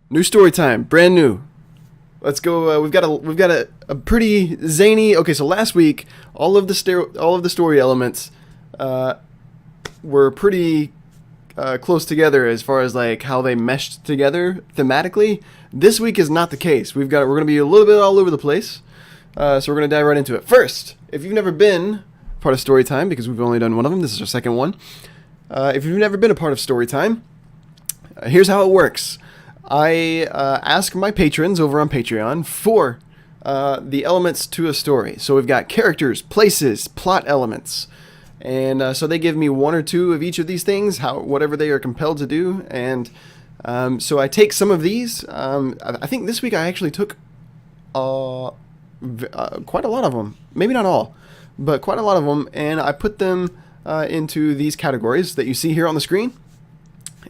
New story time, brand new. Let's go. We've got a pretty zany. Okay, so last week all of the story elements uh, were pretty close together as far as like how they meshed together thematically. This week is not the case. We're gonna be a little bit all over the place. So we're gonna dive right into it. First, if you've never been part of Storytime, because we've only done one of them, this is our second one. If you've never been a part of Storytime, here's how it works. I ask my patrons over on Patreon for the elements to a story. So we've got characters, places, plot elements. And so they give me one or two of each of these things, whatever they are compelled to do. And so I take some of these. I think this week I actually took quite a lot of them. Maybe not all, but quite a lot of them. And I put them into these categories that you see here on the screen.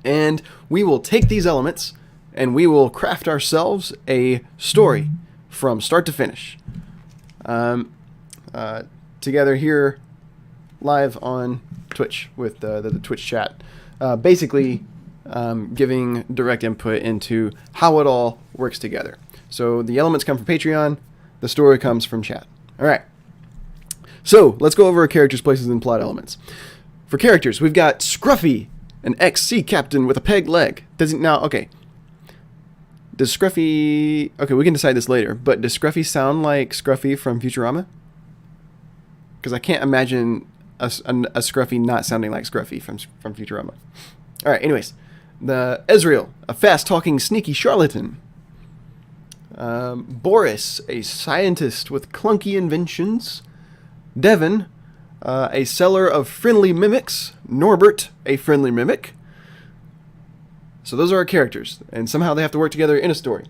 And we will take these elements and we will craft ourselves a story from start to finish. Together here live on Twitch with the Twitch chat. Basically giving direct input into how it all works together. So the elements come from Patreon, the story comes from chat. All right. So let's go over our characters, places, and plot elements. For characters, we've got Scruffy, an ex-sea captain with a peg leg. Does Scruffy... Okay, we can decide this later, but does Scruffy sound like Scruffy from Futurama? Because I can't imagine a Scruffy not sounding like Scruffy from Futurama. Alright, anyways. The Ezreal, a fast-talking, sneaky charlatan. Boris, a scientist with clunky inventions. Devon, a seller of friendly mimics. Norbert, a friendly mimic. So those are our characters, and somehow they have to work together in a story.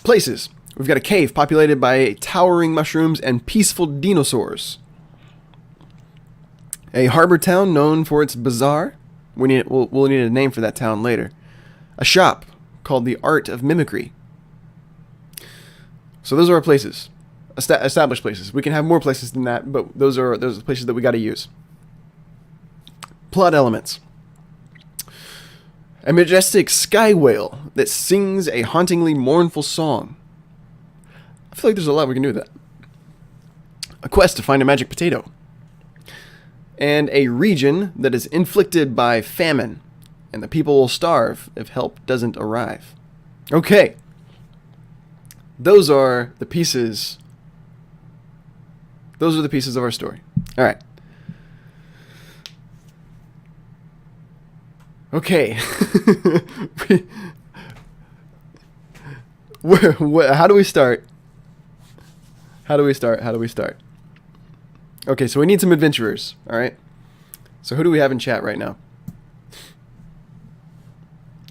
Places. We've got a cave populated by towering mushrooms and peaceful dinosaurs. A harbor town known for its bazaar. We'll need a name for that town later. A shop called the Art of Mimicry. So those are our places. Established places. We can have more places than that, but those are the places that we got to use. Plot elements. A majestic sky whale that sings a hauntingly mournful song. I feel like there's a lot we can do with that. A quest to find a magic potato. And a region that is inflicted by famine, and the people will starve if help doesn't arrive. Okay. Those are the pieces of our story. All right. Okay. How do we start? Okay, so we need some adventurers. All right. So who do we have in chat right now?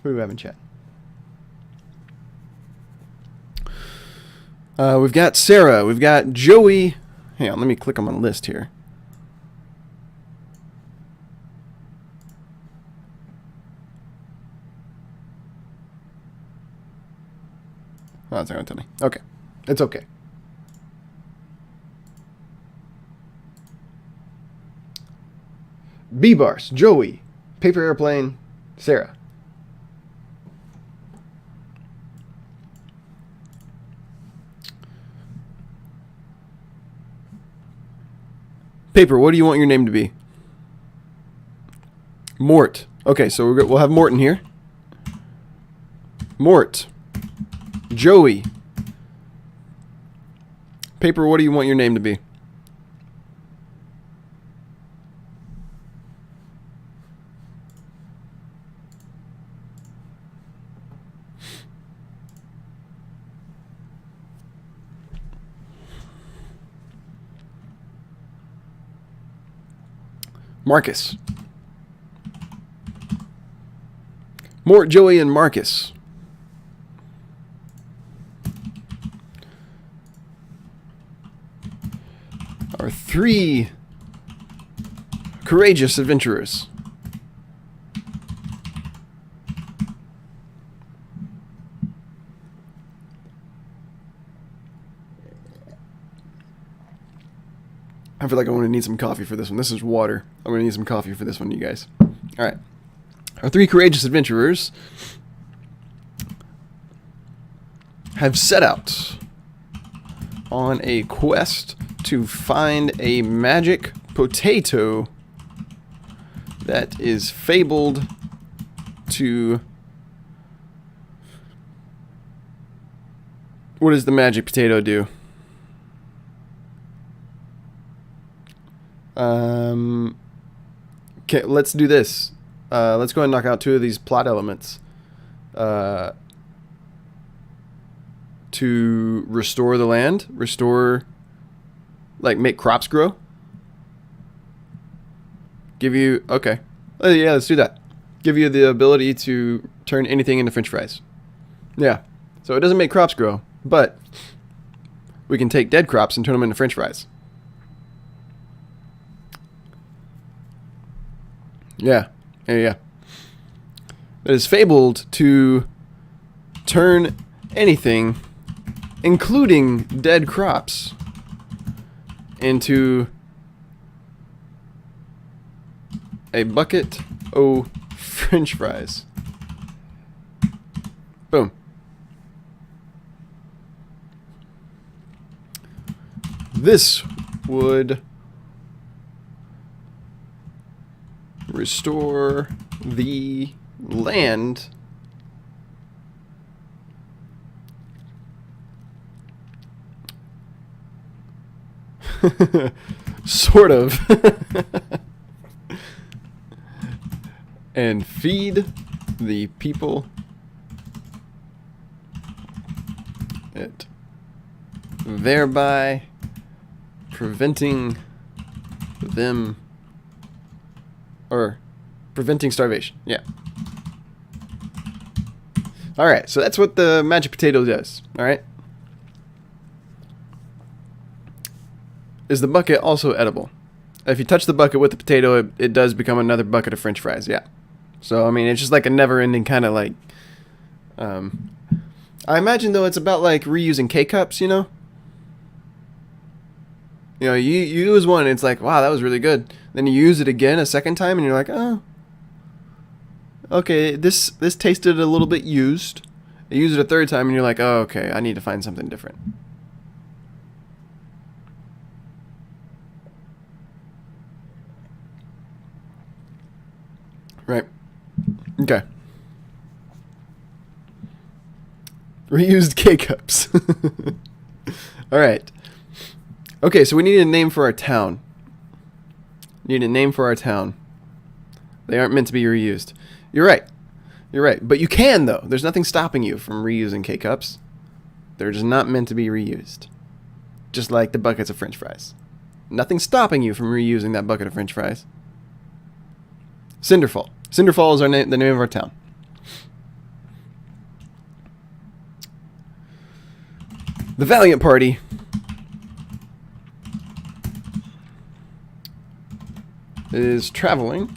Who do we have in chat? We've got Sarah. We've got Joey. Hang on, let me click on my list here. Oh, it's not going to tell me. Okay. It's okay. B-Bars, Joey, Paper Airplane, Sarah. Paper, what do you want your name to be? Mort. Okay, so we'll have Morton here. Mort. Joey. Paper, what do you want your name to be? Marcus. Mort, Joey, and Marcus. Are three courageous adventurers. I feel like I'm going to need some coffee for this one. This is water. I'm going to need some coffee for this one, you guys. All right. Our three courageous adventurers have set out on a quest to find a magic potato that is fabled to... What does the magic potato do? Okay, let's do this. Let's go ahead and knock out two of these plot elements. To restore the land, like make crops grow. Give you, okay. Yeah, let's do that. Give you the ability to turn anything into French fries. Yeah. So it doesn't make crops grow, but we can take dead crops and turn them into French fries. Yeah. Yeah. It is fabled to turn anything, including dead crops, into a bucket of French fries. Boom. This would restore the land sort of and feed the people it, thereby preventing them, or preventing starvation. Yeah. Alright, so that's what the magic potato does. Alright. Is the bucket also edible? If you touch the bucket with the potato, it does become another bucket of French fries. Yeah. So, I mean, it's just like a never-ending kind of like... I imagine, though, it's about like reusing K-Cups, you know? You know, you use one, and it's like, wow, that was really good. Then you use it again a second time, and you're like, oh, okay, this tasted a little bit used. You use it a third time, and you're like, oh, okay, I need to find something different. Right. Okay. Reused K-Cups. All right. Okay, so we need a name for our town. Need a name for our town. They aren't meant to be reused. You're right. You're right. But you can, though. There's nothing stopping you from reusing K-Cups. They're just not meant to be reused. Just like the buckets of French fries. Nothing stopping you from reusing that bucket of French fries. Cinderfall. Cinderfall is the name of our town. The Valiant Party is traveling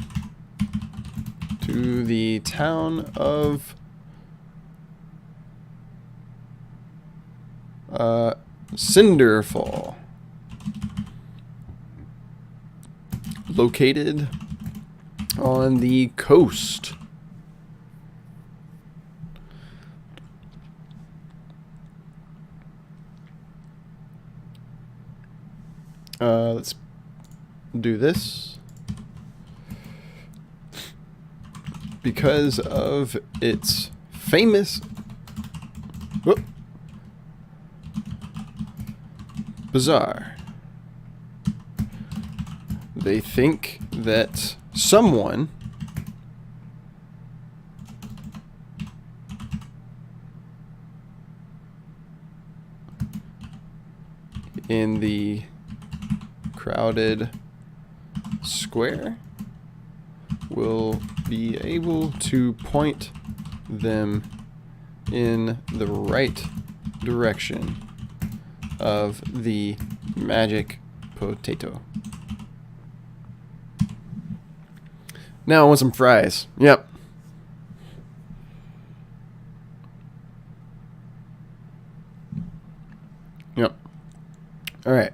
to the town of Cinderfall, located on the coast. Let's do this. Because of its famous bazaar. They think that someone in the crowded square will be able to point them in the right direction of the magic potato. Now I want some fries. Yep. Yep. All right.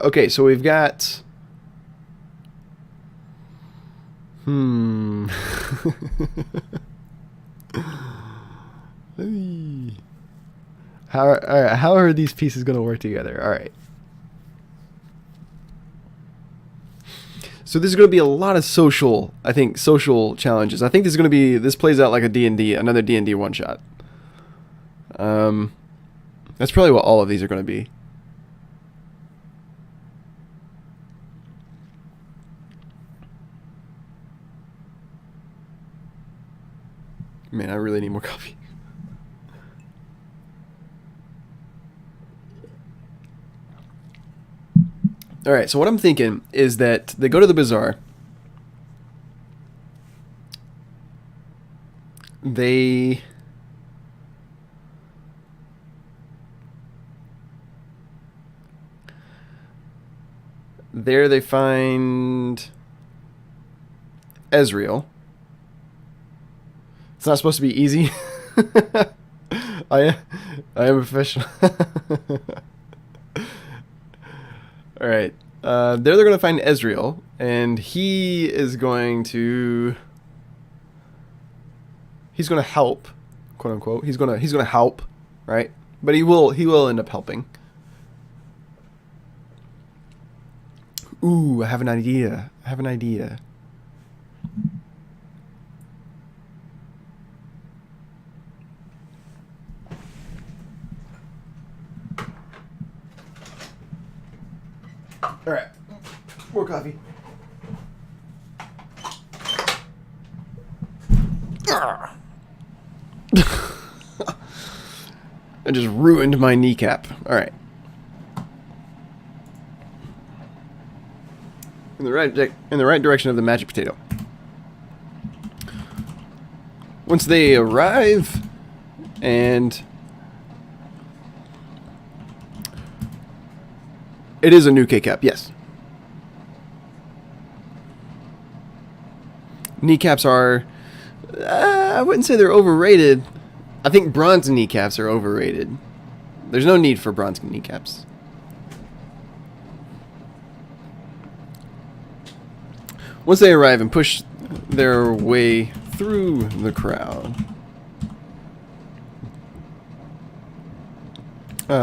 Okay, so we've got... How are these pieces going to work together? All right. So this is going to be a lot of social challenges. I think this plays out like a D&D, another D&D one-shot. That's probably what all of these are going to be. Man, I really need more coffee. All right, so what I'm thinking is that they go to the bazaar. There they find Ezreal. It's not supposed to be easy. I am a professional. All right. They're going to find Ezreal, and he's going to help, quote unquote. He's going to help, right? But he will end up helping. Ooh, I have an idea. All right, more coffee. I just ruined my kneecap. All right. In the right direction of the magic potato. Once they arrive, and it is a new kneecap, yes. Kneecaps are, I wouldn't say they're overrated. I think bronze kneecaps are overrated. There's no need for bronze kneecaps. Once they arrive and push their way through the crowd,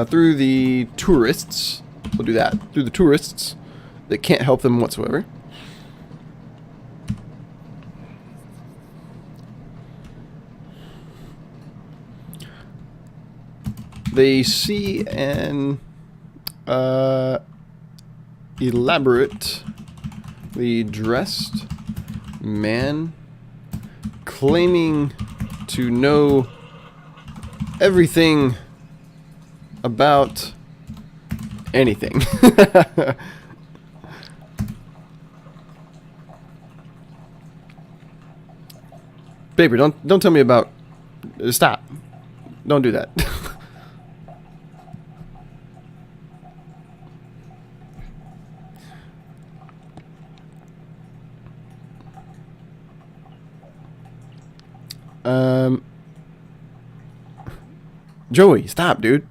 through the tourists, we'll do that, through the tourists that can't help them whatsoever. They see an elaborately dressed man claiming to know everything about anything. Baby, don't tell me about... Stop. Don't do that. Joey, stop, dude.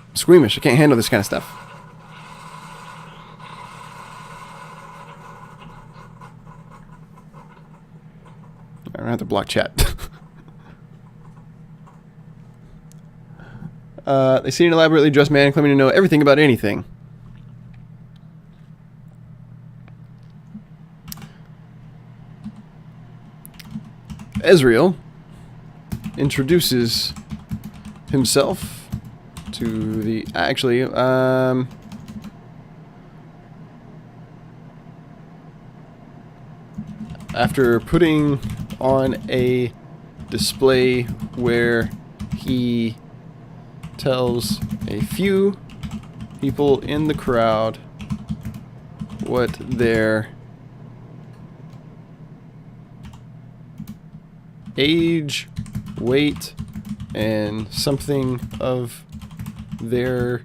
I'm squeamish. I can't handle this kind of stuff. I don't have to block chat. They see an elaborately dressed man claiming to know everything about anything. Ezreal introduces himself to the... Actually, after putting on a display where he tells a few people in the crowd what their age, weight, and something of their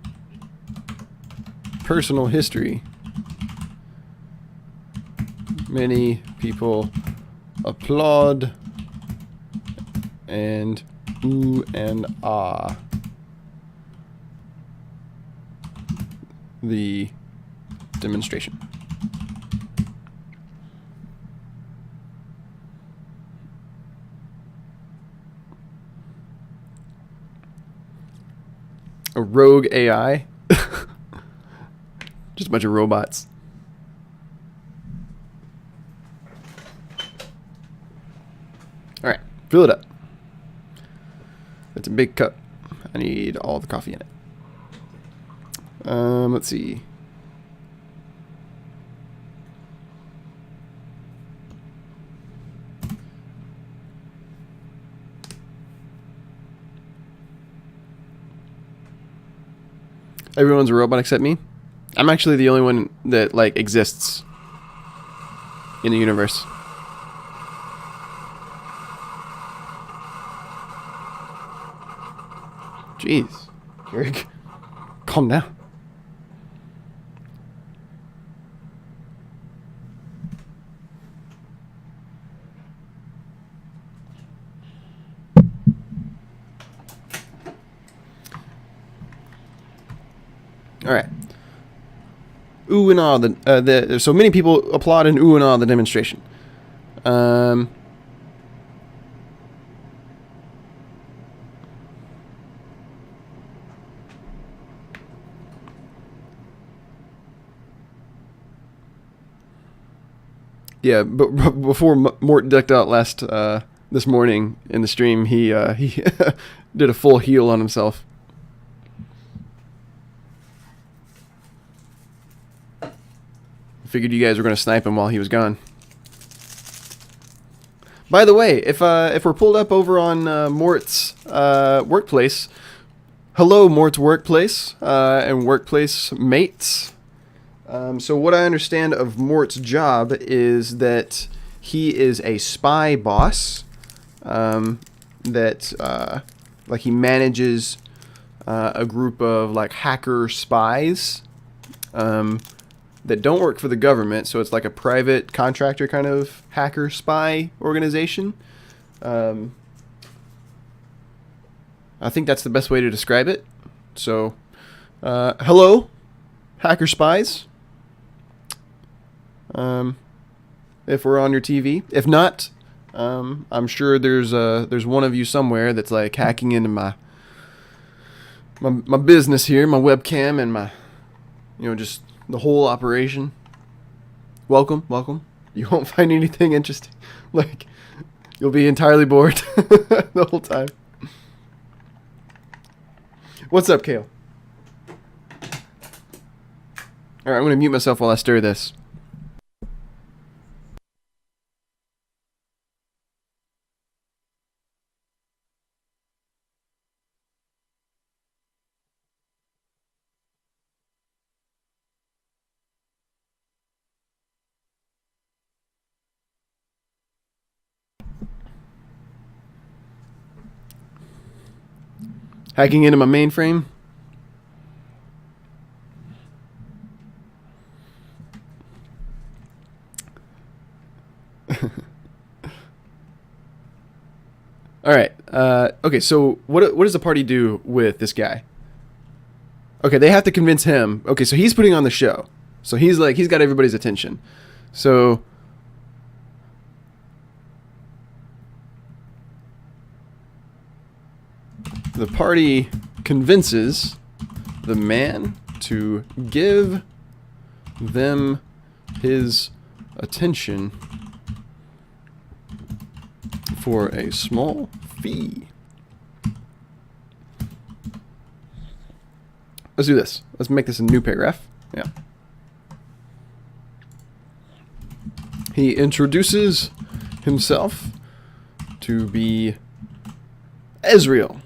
personal history. Many people applaud and ooh and ah. the demonstration. A rogue AI. Just a bunch of robots. Alright, fill it up. It's a big cup. I need all the coffee in it. Let's see. Everyone's a robot except me. I'm actually the only one that like exists in the universe. Jeez, Greg, calm down. All right. Ooh and ah, so many people applaud and ooh and ah the demonstration. Yeah, but before Mort ducked out this morning in the stream, he did a full heal on himself. Figured you guys were going to snipe him while he was gone. By the way, if we're pulled up over on Mort's workplace, hello Mort's workplace and workplace mates. So what I understand of Mort's job is that he is a spy boss. That like he manages a group of like hacker spies. That don't work for the government, so it's like a private contractor kind of hacker spy organization. I think that's the best way to describe it. So, hello, hacker spies. If we're on your TV, if not, I'm sure there's one of you somewhere that's like hacking into my business here, my webcam, and my, just the whole operation. Welcome. You won't find anything interesting. Like, you'll be entirely bored the whole time. What's up, Kale? Alright, I'm going to mute myself while I stir this. Hacking into my mainframe. All right. Okay. So what does the party do with this guy? Okay, they have to convince him. Okay, so he's putting on the show. So he's got everybody's attention. So the party convinces the man to give them his attention for a small fee. Let's do this. Let's make this a new paragraph. Yeah. He introduces himself to be Ezreal.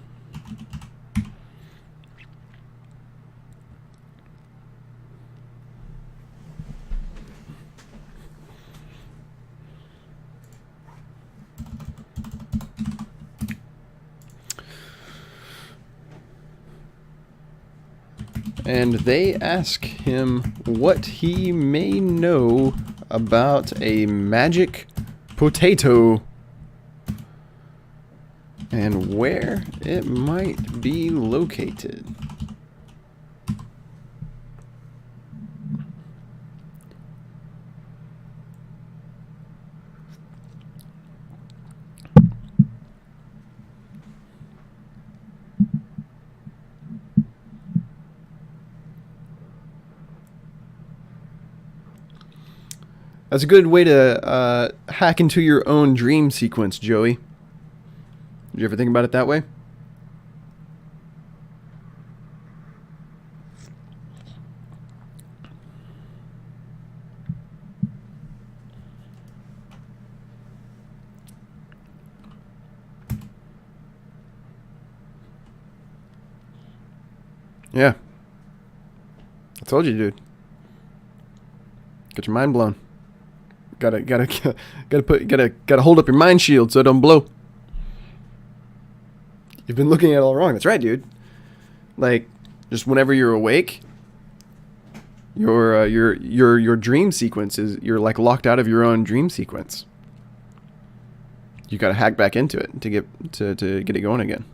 And they ask him what he may know about a magic potato and where it might be located. That's a good way to hack into your own dream sequence, Joey. Did you ever think about it that way? Yeah. I told you, dude. Get your mind blown. Gotta hold up your mind shield so it don't blow. You've been looking at it all wrong. That's right, dude. Like, just whenever you're awake, your dream sequence is, you're like locked out of your own dream sequence. You gotta hack back into it to get it going again.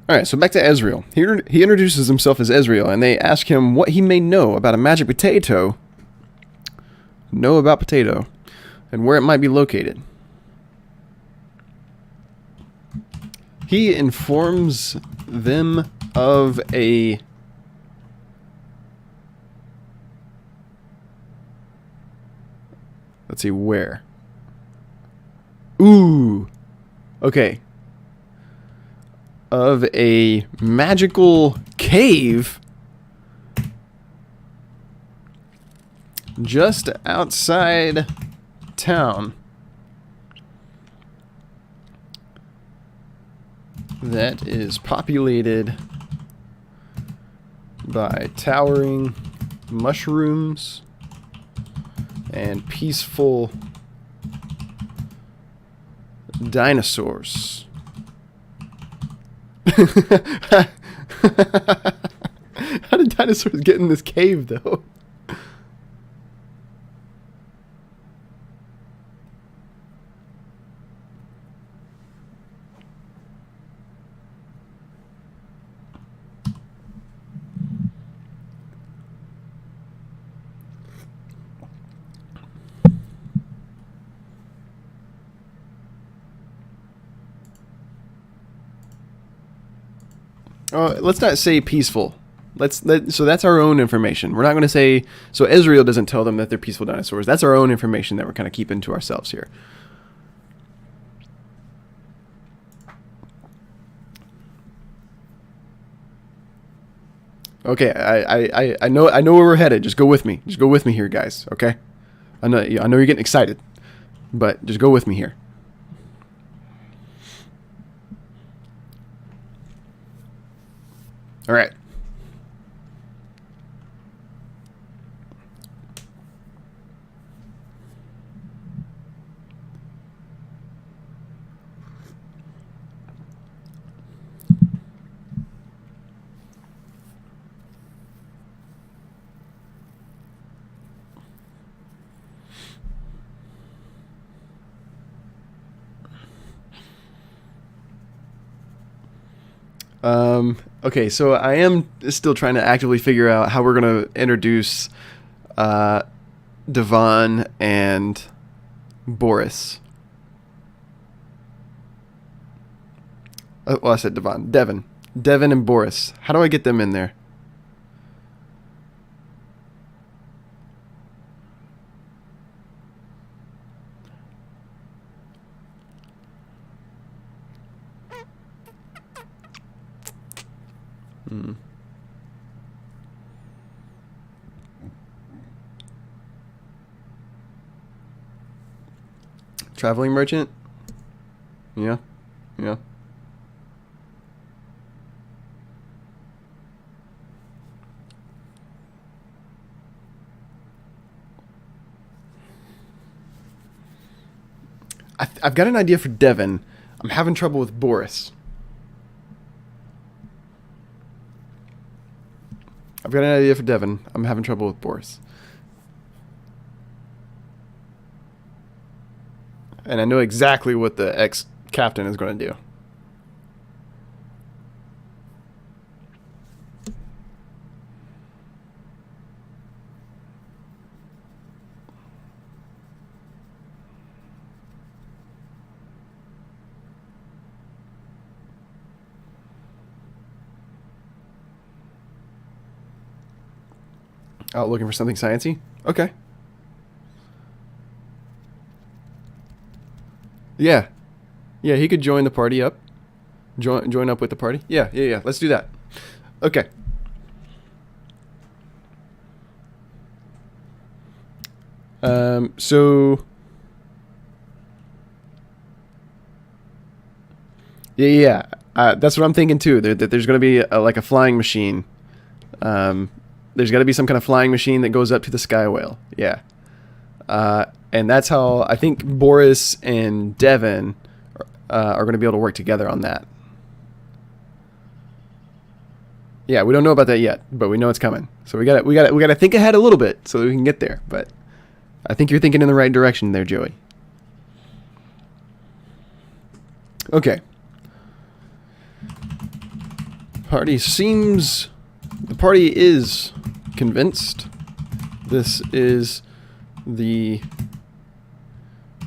All right, so back to Ezreal. He introduces himself as Ezreal, and they ask him what he may know about a magic potato. Know about potato, and where it might be located. He informs them of a... Let's see, where? Ooh. Okay. Of a magical cave just outside town that is populated by towering mushrooms and peaceful dinosaurs. How did dinosaurs get in this cave, though? Let's not say peaceful. So that's our own information. We're not going to say... So Ezreal doesn't tell them that they're peaceful dinosaurs. That's our own information that we're kind of keeping to ourselves here. Okay, I know where we're headed. Just go with me. Just go with me here, guys. Okay? I know you're getting excited, but just go with me here. All right. Okay, so I am still trying to actively figure out how we're going to introduce Devon and Boris. Well, I said Devon. Devon and Boris. How do I get them in there? Traveling merchant? Yeah. Yeah. I've got an idea for Devon. I'm having trouble with Boris. I've got an idea for Devon. I'm having trouble with Boris. And I know exactly what the ex-captain is going to do. Oh, looking for something sciencey? Okay. Yeah. Yeah, he could join the party up. Join up with the party. Yeah. Let's do that. Okay. So... Yeah. That's what I'm thinking too. That there's going to be like a flying machine. There's got to be some kind of flying machine that goes up to the Sky Whale. Yeah. And that's how I think Boris and Devin are going to be able to work together on that. Yeah, we don't know about that yet, but we know it's coming. So we got to think ahead a little bit so that we can get there. But I think you're thinking in the right direction there, Joey. Okay. The party is convinced this is the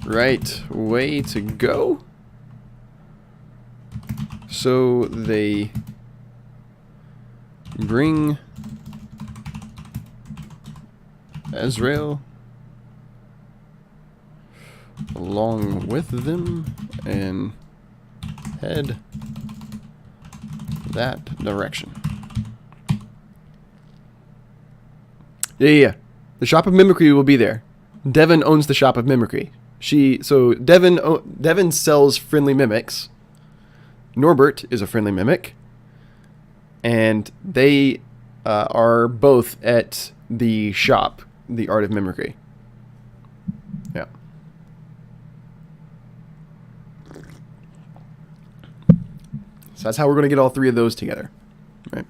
right way to go. So they bring Azrael along with them and head that direction. Yeah. The Shop of Mimicry will be there. Devin owns the Shop of Mimicry. Devin sells friendly mimics. Norbert is a friendly mimic. And they are both at the shop, the Art of Mimicry. Yeah. So that's how we're going to get all three of those together. Right.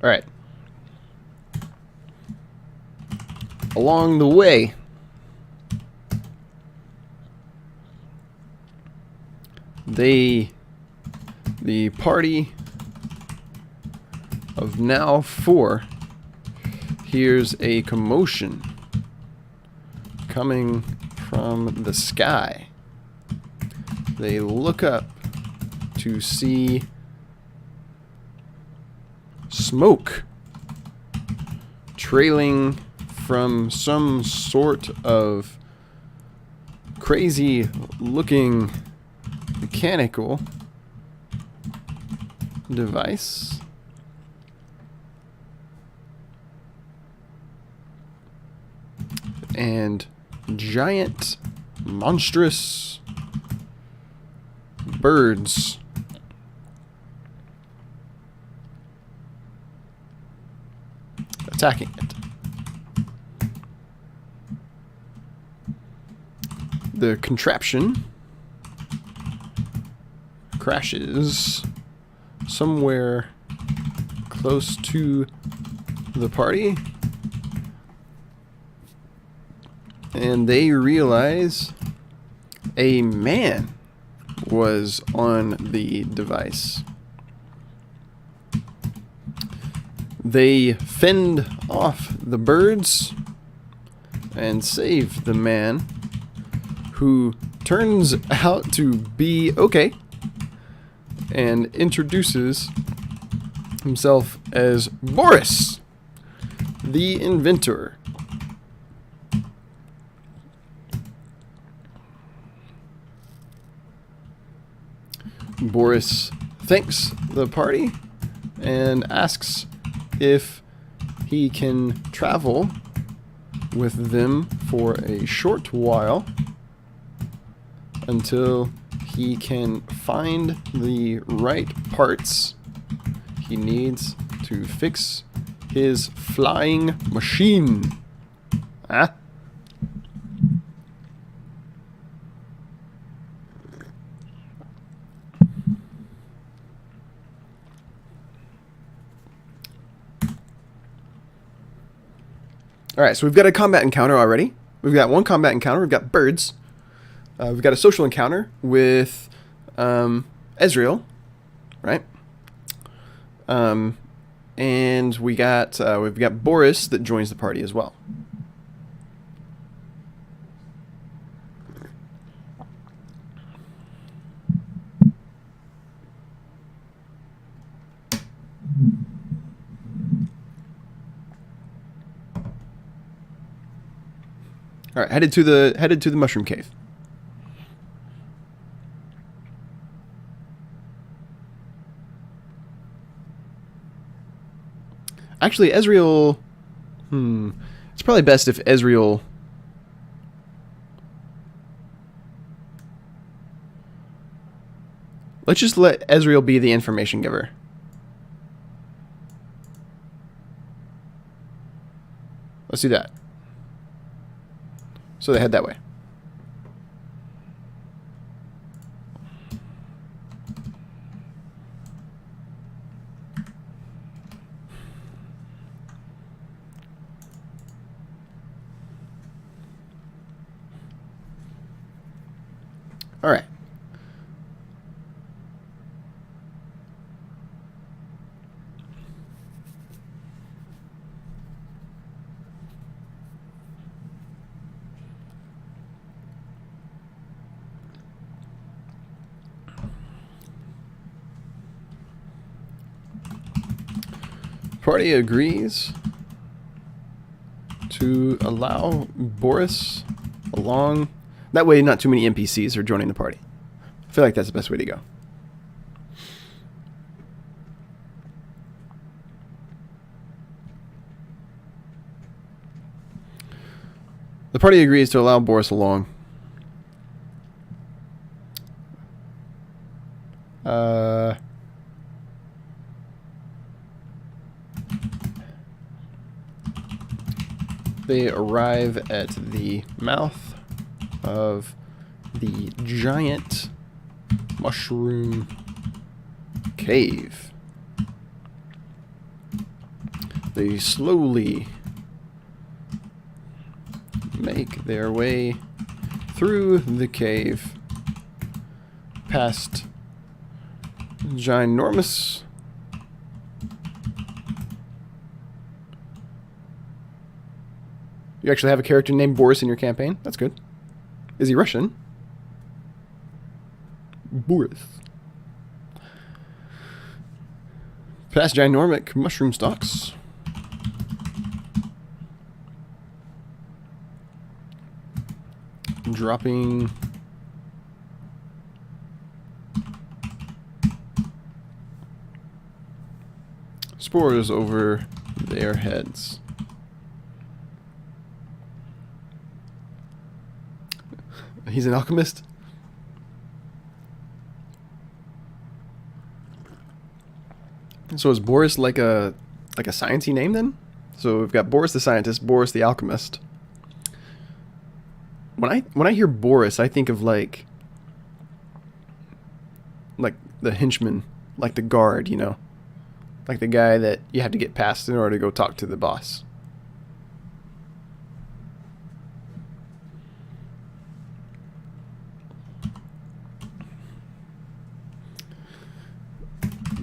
All right. Along the way, the party of now 4 hears a commotion coming from the sky. They look up to see smoke trailing from some sort of crazy looking mechanical device. And giant, monstrous birds attacking it. The contraption crashes somewhere close to the party, and they realize a man was on the device. They fend off the birds and save the man, who turns out to be okay and introduces himself as Boris, the inventor. Boris thanks the party and asks if he can travel with them for a short while until he can find the right parts he needs to fix his flying machine. Huh? Alright, so we've got a combat encounter already. We've got one combat encounter. We've got birds. We've got a social encounter with Ezreal, right? And we've got Boris that joins the party as well. All right, headed to the mushroom cave. Actually, Ezreal. It's probably best if Ezreal. Let's just let Ezreal be the information giver. Let's do that. So they head that way. All right. Party agrees to allow Boris along. That way, not too many NPCs are joining the party. I feel like that's the best way to go. The party agrees to allow Boris along. They arrive at the mouth of the giant mushroom cave. They slowly make their way through the cave past ginormous You actually have a character named Boris in your campaign? That's good. Is he Russian? Boris. Past ginormic mushroom stalks. Dropping spores over their heads. He's an alchemist. So is Boris like a sciencey name then? So we've got Boris the scientist, Boris the alchemist. When I hear Boris, I think of like the henchman, like the guard, you know, like the guy that you have to get past in order to go talk to the boss.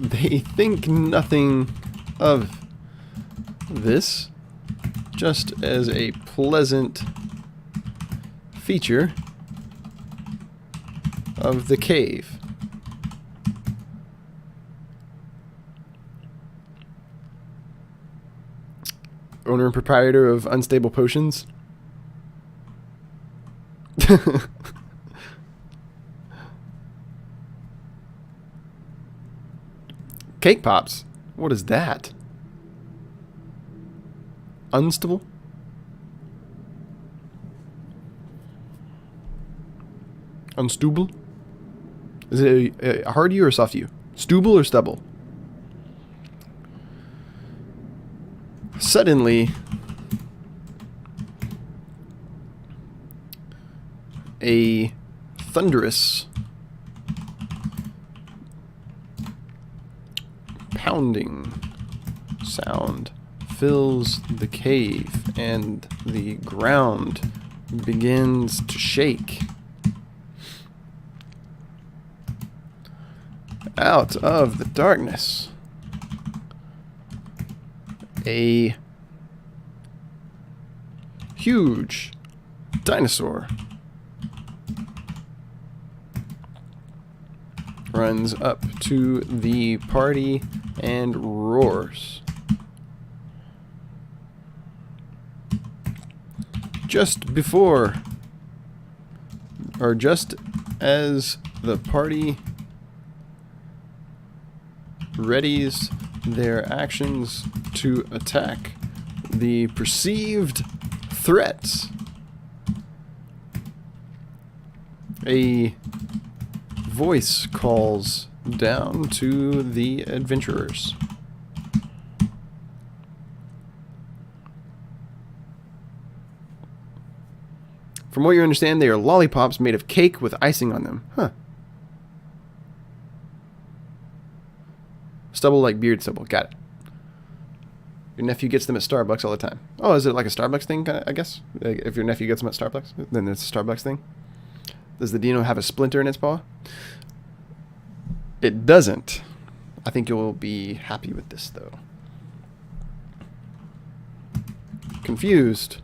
They think nothing of this, just as a pleasant feature of the cave. Owner and proprietor of Unstable Potions. Cake Pops? What is that? Unstable? Unstable? Is it a hard U or a soft U? Stubble or stubble? Suddenly, A thunderous pounding sound fills the cave, and the ground begins to shake. Out of the darkness, a huge dinosaur runs up to the party and roars. Just before, or just as the party readies their actions to attack the perceived threats, a voice calls down to the adventurers. From what you understand, they are lollipops made of cake with icing on them. Huh. Stubble like beard stubble. Got it. Your nephew gets them at Starbucks all the time. Oh, is it like a Starbucks thing, I guess? If your nephew gets them at Starbucks, then it's a Starbucks thing? Does the dino have a splinter in its paw? It doesn't. I think you'll be happy with this, though. Confused.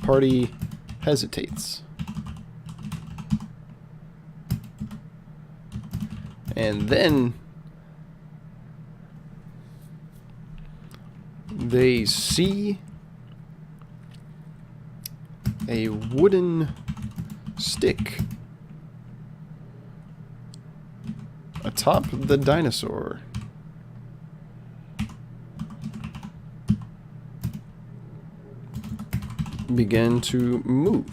Party hesitates. And then they see a wooden stick atop the dinosaur. Begin to move.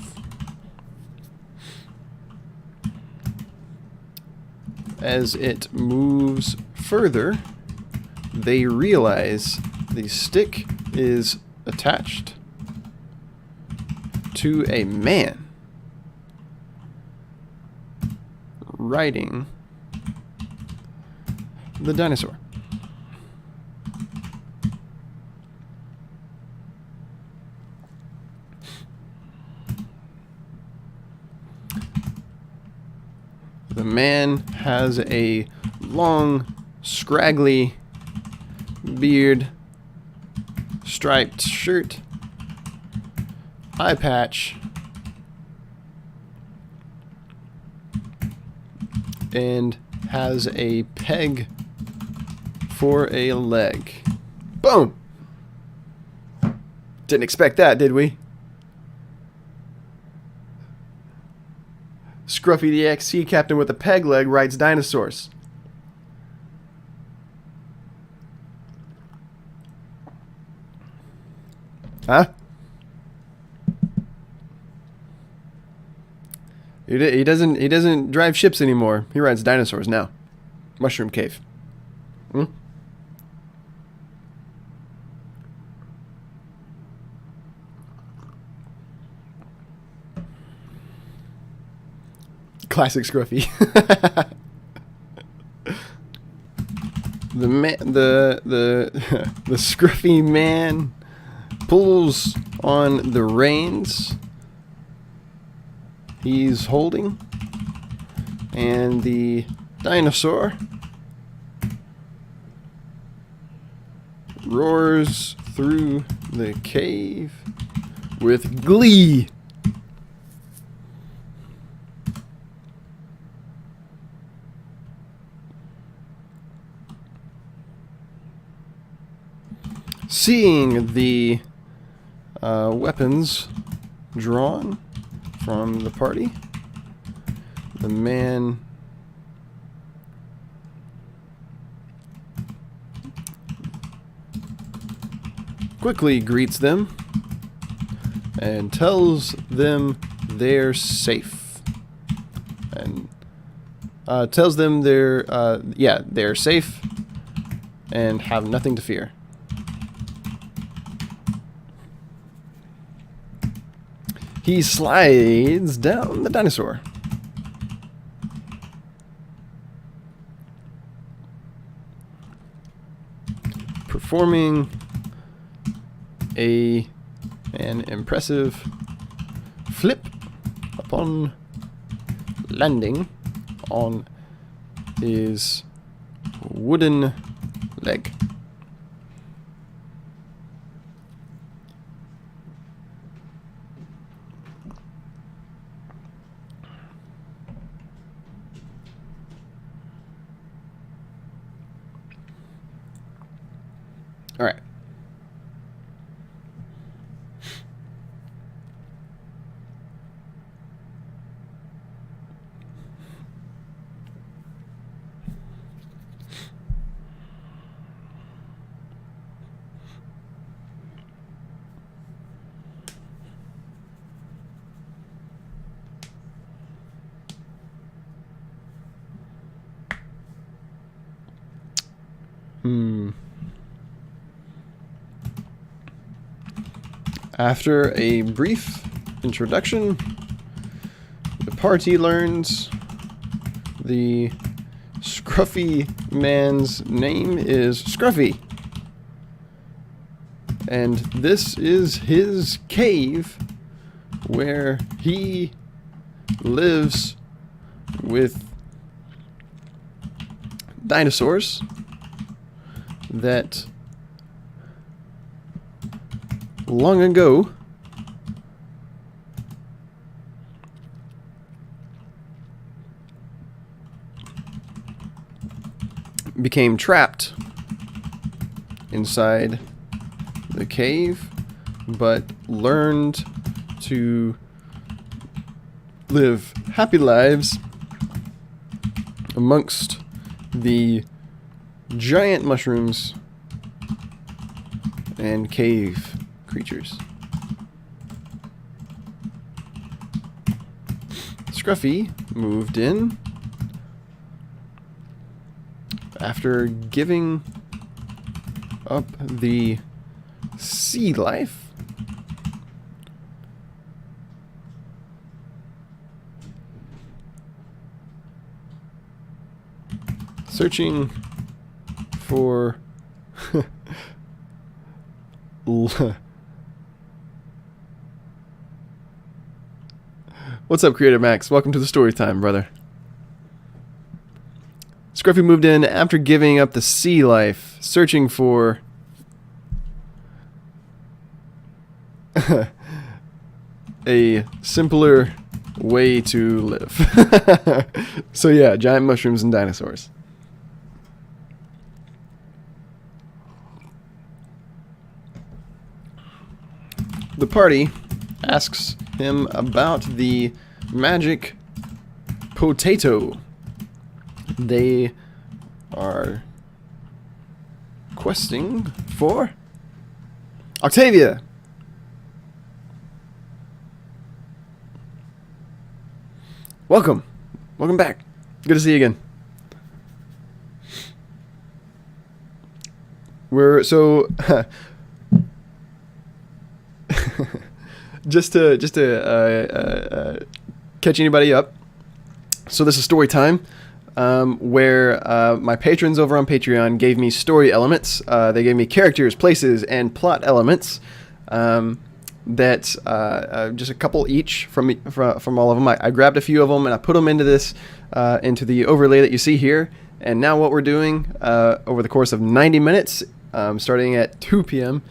As it moves further, they realize the stick is attached to a man riding the dinosaur. The man has a long, scraggly beard, striped shirt, eye patch, and has a peg for a leg. Boom! Didn't expect that, did we? Scruffy the ex-sea captain with a peg leg rides dinosaurs. Huh? He doesn't drive ships anymore. He rides dinosaurs now. Mushroom Cave. Hmm? Classic Scruffy. The Scruffy man pulls on the reins he's holding, and the dinosaur roars through the cave with glee. Seeing the weapons drawn from the party, the man quickly greets them and tells them they're safe, and tells them they're safe and have nothing to fear. he slides down the dinosaur. Performing an impressive flip upon landing on his wooden leg. All right. After a brief introduction, the party learns the scruffy man's name is Scruffy. And this is his cave where he lives with dinosaurs that long ago became trapped inside the cave, but learned to live happy lives amongst the giant mushrooms and cave creatures. Scruffy moved in after giving up the sea life searching for What's up, Creator Max? Welcome to the story time, brother. Scruffy moved in after giving up the sea life, searching for a simpler way to live. So yeah, giant mushrooms and dinosaurs. The party asks him about the magic potato. They are questing for Octavia. Welcome back. Good to see you again. We're so just to catch anybody up. So this is story time, where my patrons over on Patreon gave me story elements. They gave me characters, places, and plot elements. That just a couple each from all of them. I grabbed a few of them and I put them into this into the overlay that you see here. And now what we're doing over the course of 90 minutes, starting at 2 p.m.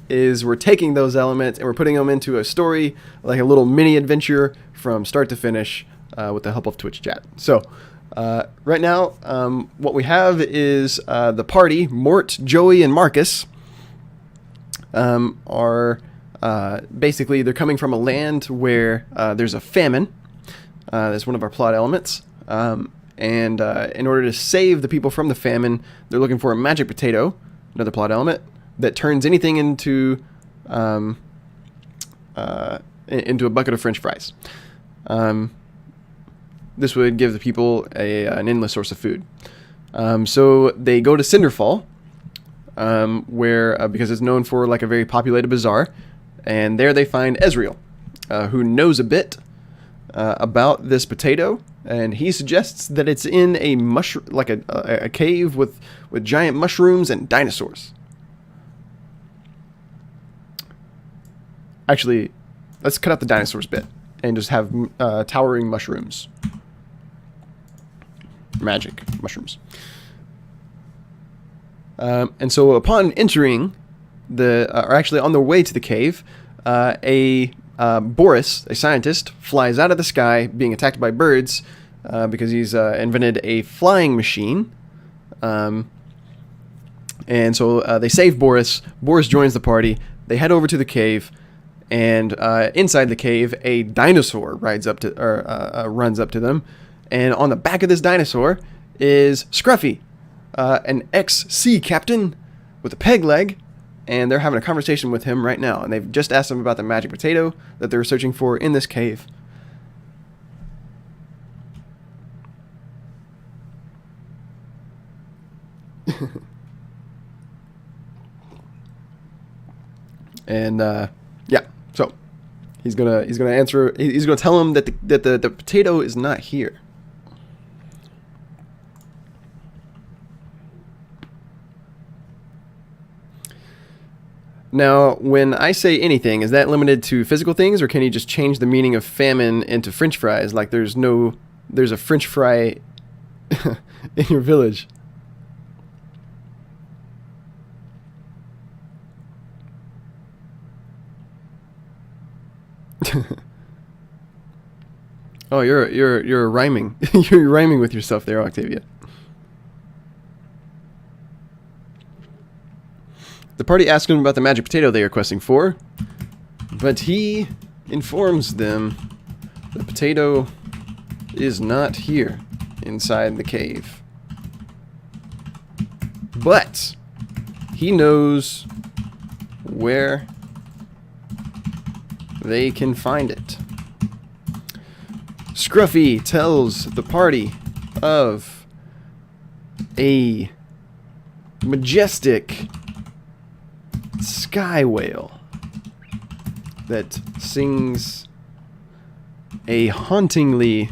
Is we're taking those elements and we're putting them into a story, like a little mini adventure from start to finish, with the help of Twitch chat. So right now, what we have is the party, Mort, Joey, and Marcus, are basically, they're coming from a land where there's a famine. That's one of our plot elements. And in order to save the people from the famine, they're looking for a magic potato, another plot element, that turns anything into a bucket of French fries. This would give the people an endless source of food. So they go to Cinderfall, where because it's known for like a very populated bazaar, And there they find Ezreal, who knows a bit about this potato, and he suggests that it's in a a cave with giant mushrooms and dinosaurs. Actually, let's cut out the dinosaurs bit and just have towering mushrooms. Magic mushrooms. And so upon entering or actually on their way to the cave, Boris, a scientist, flies out of the sky being attacked by birds because he's invented a flying machine. And so they save Boris. Boris joins the party. They head over to the cave, and inside the cave, a dinosaur runs up to them. And on the back of this dinosaur is Scruffy, an ex-sea captain with a peg leg. And they're having a conversation with him right now. And they've just asked him about the magic potato that they're searching for in this cave. And yeah, so he's gonna answer. He's gonna tell him that the potato is not here. Now, when I say anything, is that limited to physical things, or can you just change the meaning of famine into French fries? Like there's a French fry in your village. Oh, you're rhyming. You're rhyming with yourself there, Octavia. The party asks him about the magic potato they are questing for, but he informs them the potato is not here inside the cave. But he knows where they can find it. Scruffy tells the party of a majestic sky whale that sings a hauntingly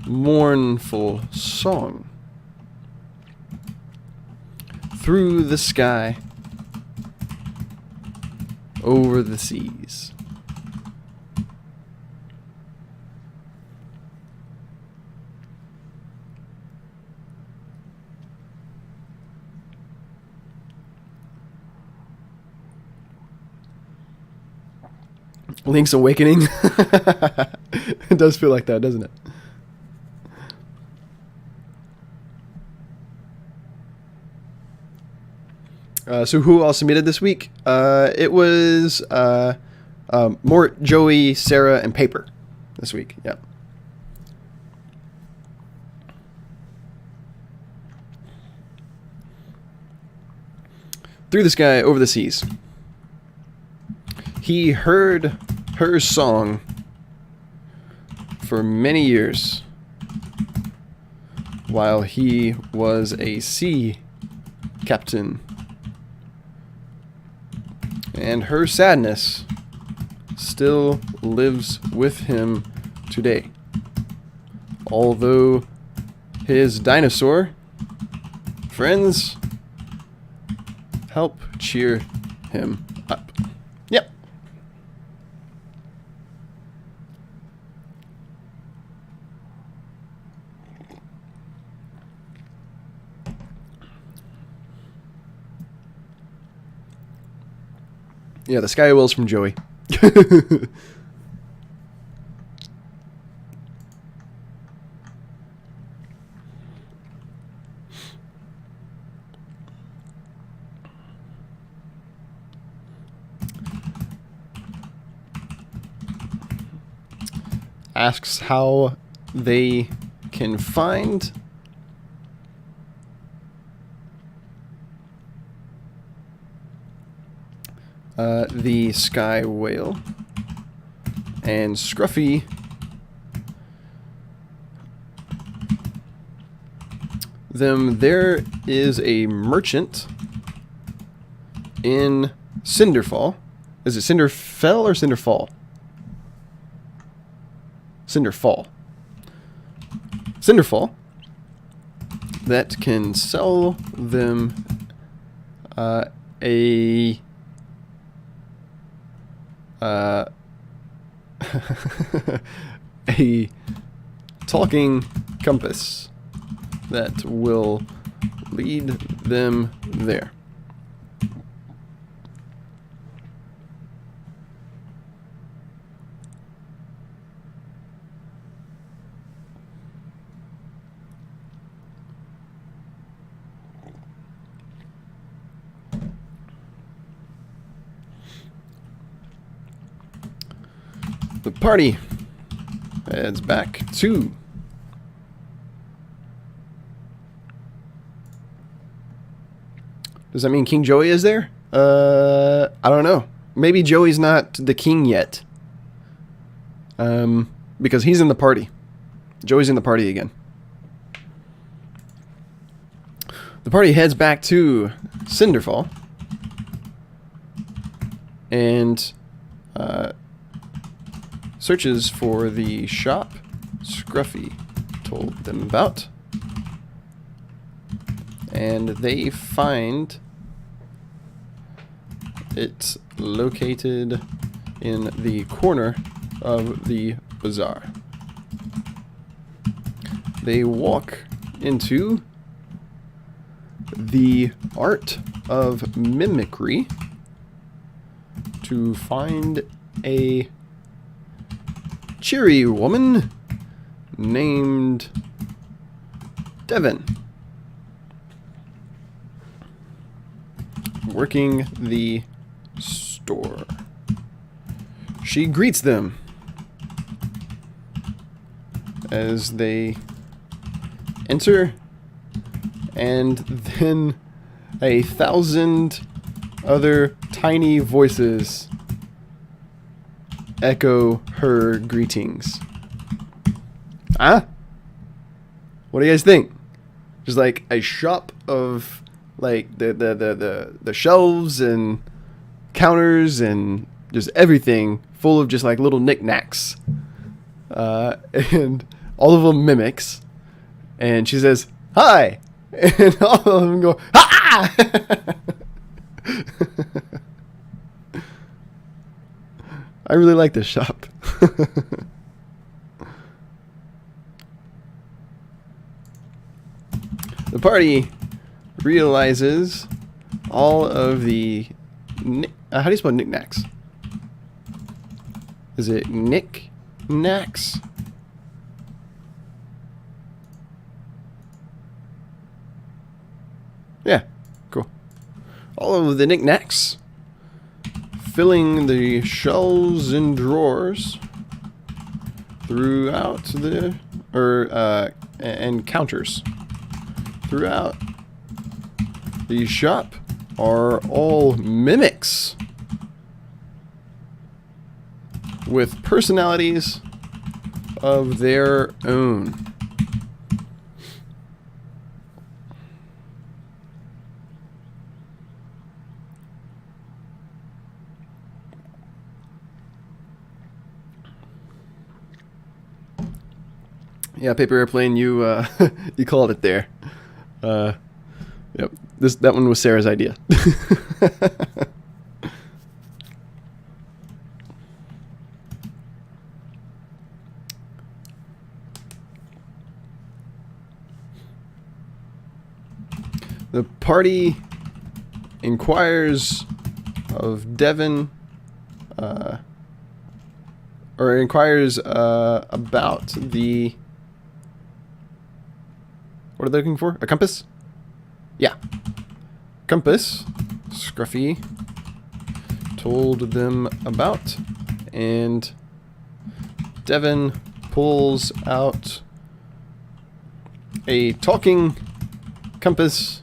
mournful song through the sky, over the seas. Link's Awakening. It does feel like that, doesn't it? So who all submitted this week? It was Mort, Joey, Sarah, and Paper this week. Yeah. Through the sky, over the seas. He heard her song for many years while he was a sea captain. And her sadness still lives with him today. Although his dinosaur friends help cheer him up. Yep. Yeah, the Sky Whales from Joey. Asks how they can find the Sky Whale, and Scruffy there is a merchant in Cinderfall. Is it Cinderfell or Cinderfall? Cinderfall. Cinderfall. That can sell them a a talking compass that will lead them there. The party heads back to Does that mean King Joey is there? I don't know. Maybe Joey's not the king yet. Because he's in the party. Joey's in the party again. The party heads back to Cinderfall. And searches for the shop Scruffy told them about. And they find it located in the corner of the bazaar. They walk into the art of mimicry to find a cheery woman named Devon working the store. She greets them as they enter, and then 1,000 other tiny voices echo her greetings. What do you guys think? There's like a shop of like the shelves and counters and just everything full of just like little knickknacks, and all of them mimics. And she says, "Hi," and all of them go, "Ha!" I really like this shop. The party realizes all of the how do you spell knickknacks? Is it knickknacks? Yeah, cool. All of the knickknacks filling the shelves and drawers throughout the and counters throughout the shop are all mimics with personalities of their own. Yeah, Paper Airplane, you you called it there. Yep, that one was Sarah's idea. The party inquires of Devon, or inquires about the. What are they looking for? A compass? Yeah. Compass. Scruffy told them about. And Devon pulls out a talking compass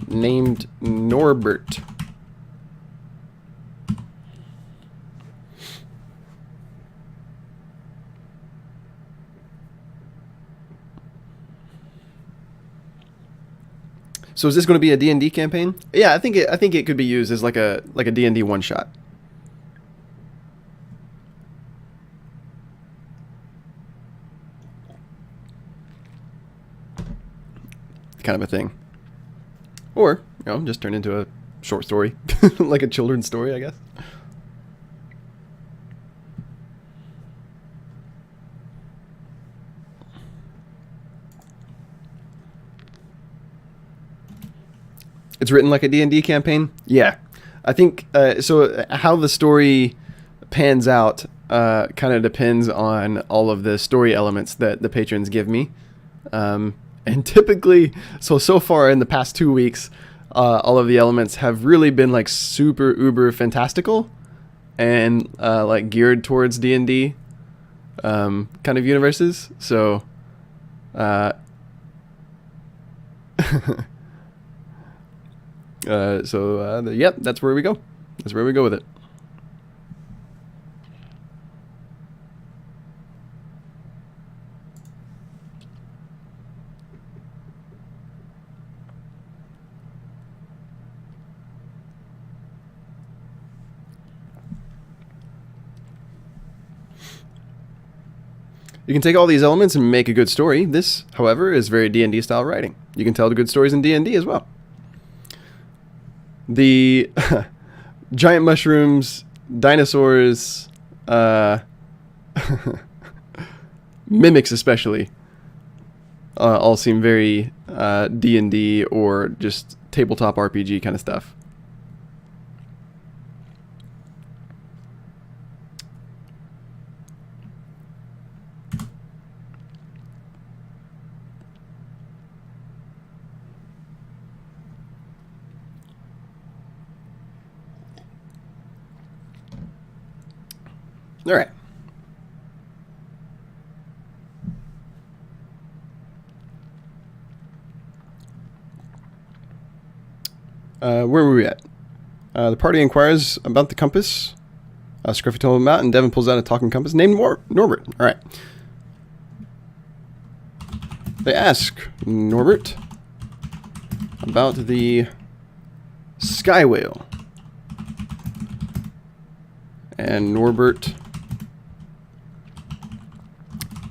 named Norbert. So is this going to be a D&D campaign? Yeah, I think it could be used as like a D&D one shot. Kind of a thing. Or, just turn into a short story. Like a children's story, I guess. It's written like a D&D campaign? Yeah. I think, so how the story pans out kind of depends on all of the story elements that the patrons give me. And typically, so far in the past 2 weeks, all of the elements have really been like super uber fantastical and like geared towards D&D kind of universes. So, yep, that's where we go. That's where we go with it. You can take all these elements and make a good story. This, however, is very D&D style writing. You can tell the good stories in D&D as well. The giant mushrooms, dinosaurs, mimics especially, all seem very D&D or just tabletop RPG kind of stuff. All right. Where were we at? The party inquires about the compass. Scruffy told him about, and Devin pulls out a talking compass named Norbert. All right. They ask Norbert about the sky whale. And Norbert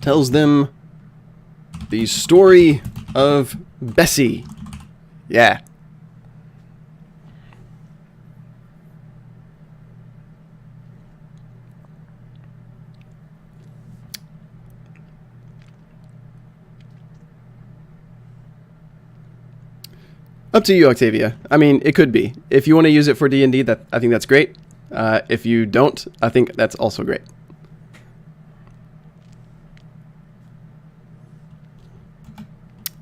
tells them the story of Bessie. Yeah. Up to you, Octavia. I mean, it could be. If you want to use it for D&D, I think that's great. If you don't, I think that's also great.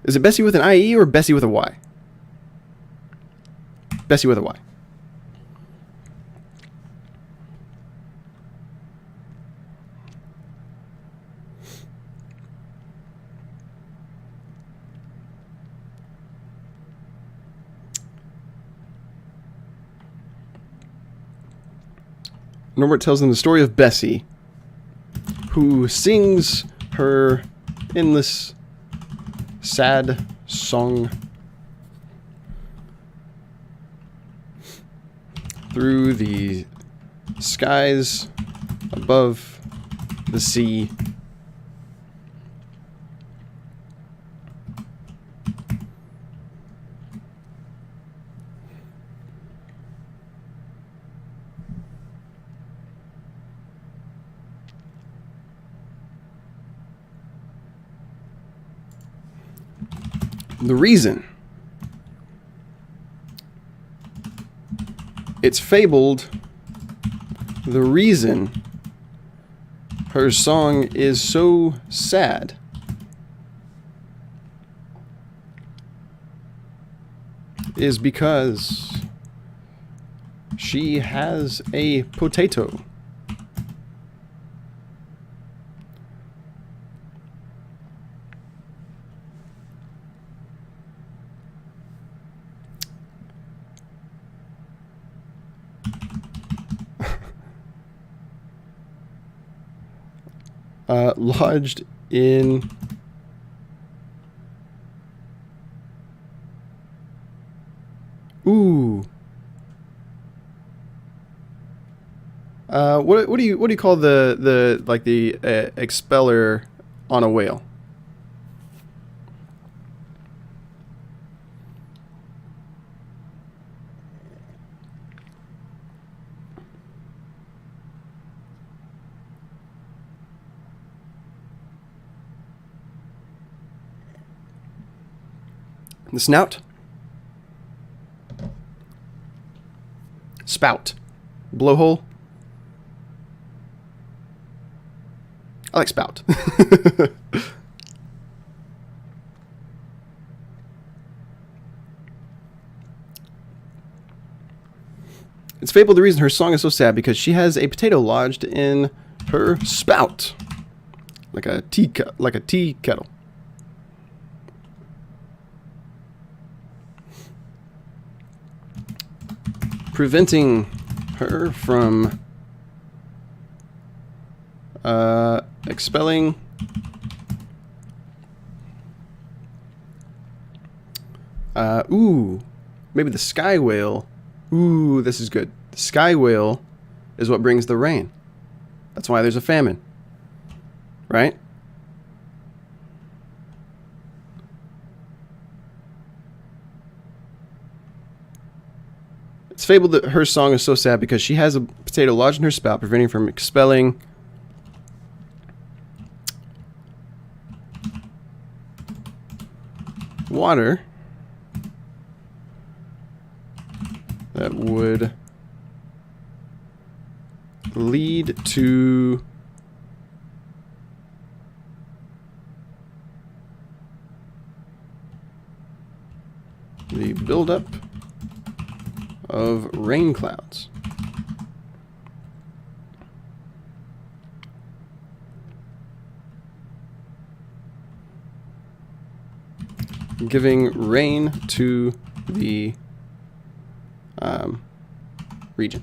Is it Bessie with an IE or Bessie with a Y? Bessie with a Y. Norbert tells them the story of Bessie, who sings her endless sad song through the skies above the sea. The reason it's fabled, the reason her song is so sad is because she has a potato. Lodged in Ooh. What do you call the like the expeller on a whale? The snout? Spout. Blowhole? I like spout. It's fabled the reason her song is so sad because she has a potato lodged in her spout. Like a tea kettle. Preventing her from expelling ooh, maybe the sky whale. Ooh, this is good. The sky whale is what brings the rain. That's why there's a famine. Right? It's fabled that her song is so sad because she has a potato lodged in her spout, preventing her from expelling water that would lead to the buildup of rain clouds. Giving rain to the region.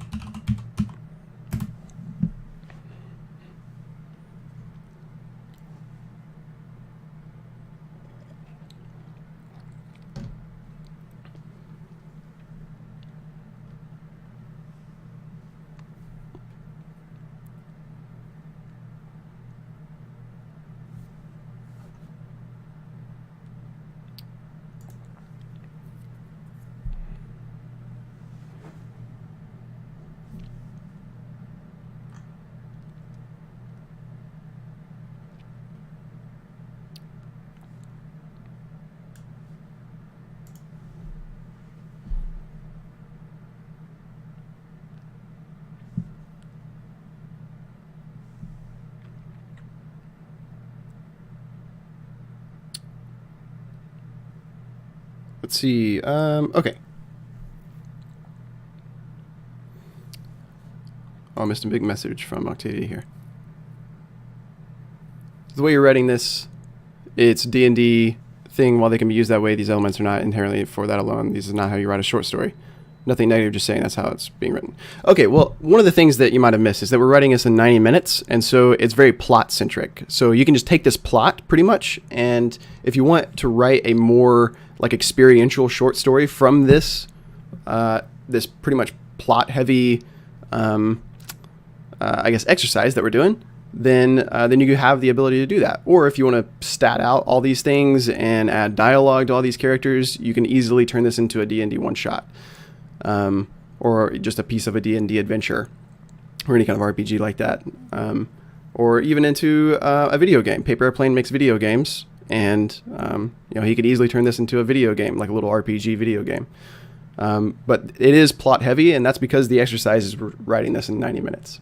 Let's see. Okay. Oh, I missed a big message from Octavia here. The way you're writing this, it's D&D thing. While they can be used that way, these elements are not inherently for that alone. This is not how you write a short story. Nothing negative, just saying that's how it's being written. Okay, well, one of the things that you might have missed is that we're writing this in 90 minutes, and so it's very plot-centric. So you can just take this plot, pretty much, and if you want to write a more like experiential short story from this, this pretty much plot-heavy, I guess, exercise that we're doing, then you have the ability to do that. Or if you want to stat out all these things and add dialogue to all these characters, you can easily turn this into a D&D one-shot. Or just a piece of a D&D adventure or any kind of RPG like that. Or even into a video game. Paper Airplane makes video games, and he could easily turn this into a video game, like a little RPG video game. But it is plot heavy, and that's because the exercise is writing this in 90 minutes.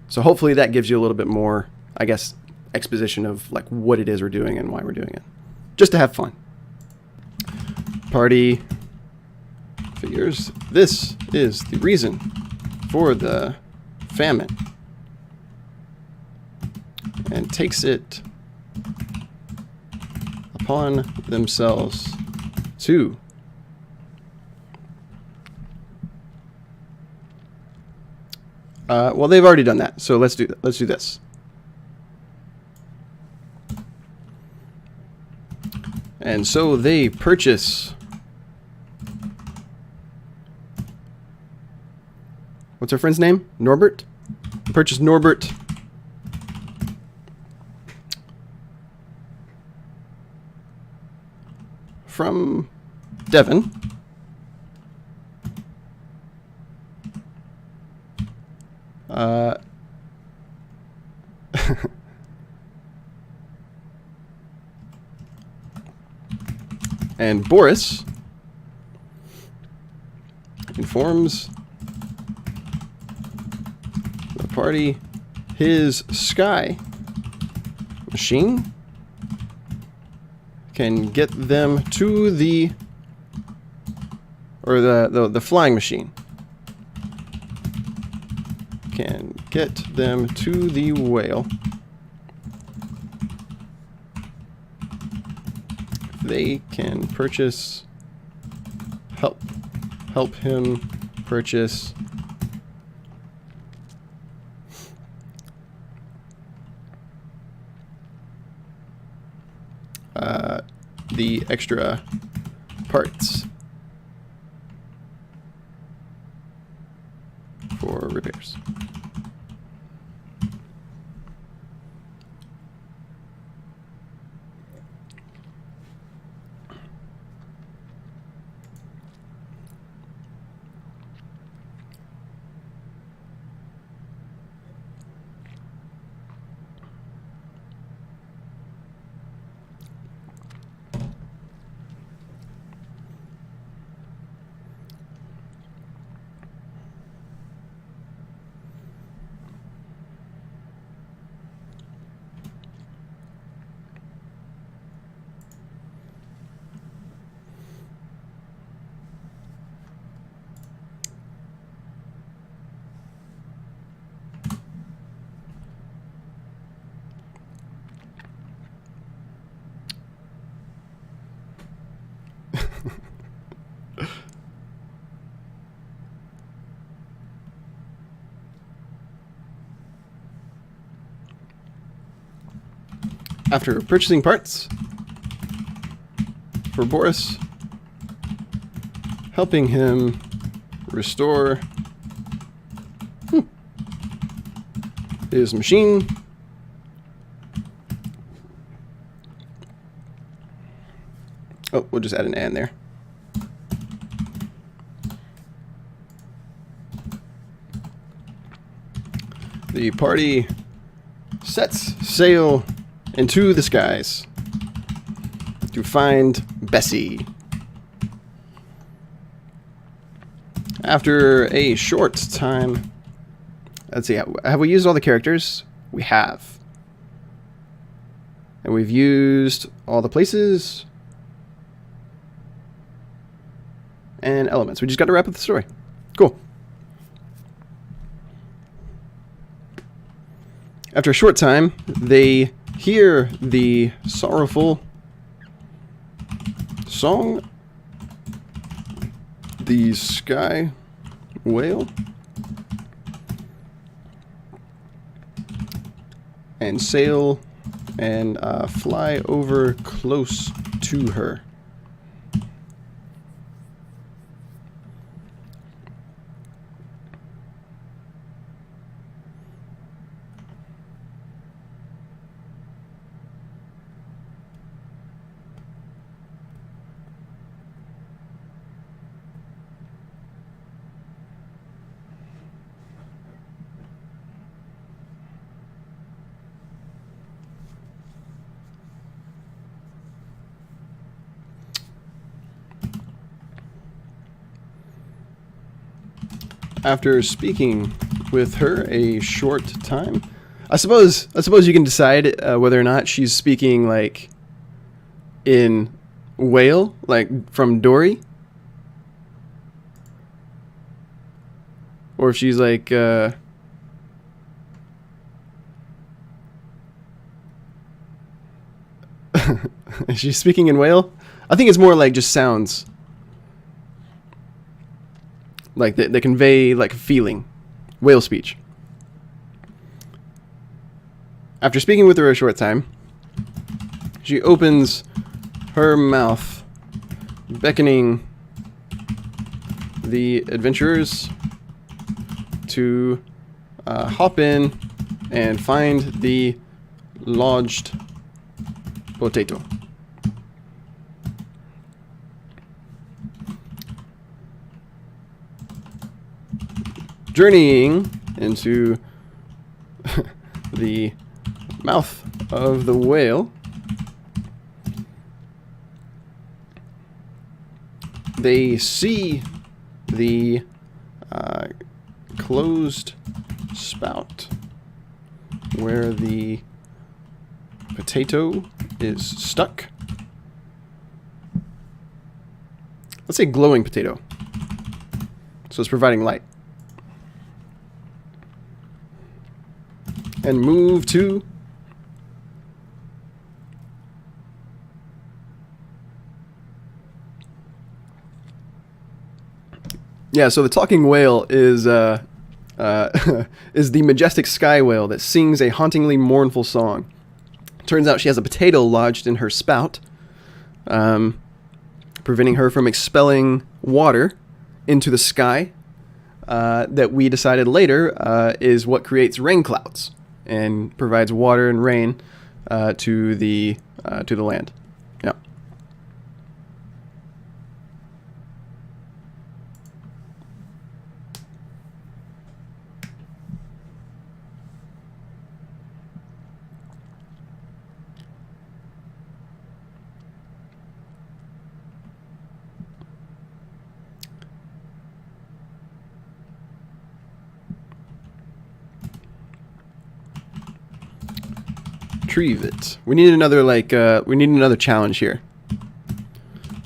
So hopefully that gives you a little bit more, I guess, exposition of like what it is we're doing and why we're doing it. Just to have fun. Party figures this is the reason for the famine and takes it upon themselves to well, they've already done that, so let's do this. And so they purchase what's our friend's name? Norbert. Purchase Norbert. From Devon. And Boris informs the party his Sky machine can get them to the flying machine can get them to the whale. They can purchase help him purchase the extra parts for repairs. After purchasing parts for Boris, helping him restore his machine, oh, we'll just add an and there. The party sets sail into the skies to find Bessie. After a short time, let's see, have we used all the characters? We have. And we've used all the places and elements. We just got to wrap up the story. Cool. After a short time, they hear the sorrowful song, the Sky Whale, and sail and fly over close to her. After speaking with her a short time, I suppose you can decide whether or not she's speaking like in whale, like from Dory, or if she's like is she speaking in whale? I think it's more like just sounds. Like they convey like a feeling. Whale speech. After speaking with her a short time, she opens her mouth, beckoning the adventurers to hop in and find the lodged potato. Journeying into the mouth of the whale, they see the closed spout where the potato is stuck. Let's say glowing potato. So it's providing light. And move to yeah, so the talking whale is is the majestic sky whale that sings a hauntingly mournful song. Turns out she has a potato lodged in her spout, preventing her from expelling water into the sky. That we decided later is what creates rain clouds and provides water and rain to the land. Yeah. Trivet. We need another we need another challenge here.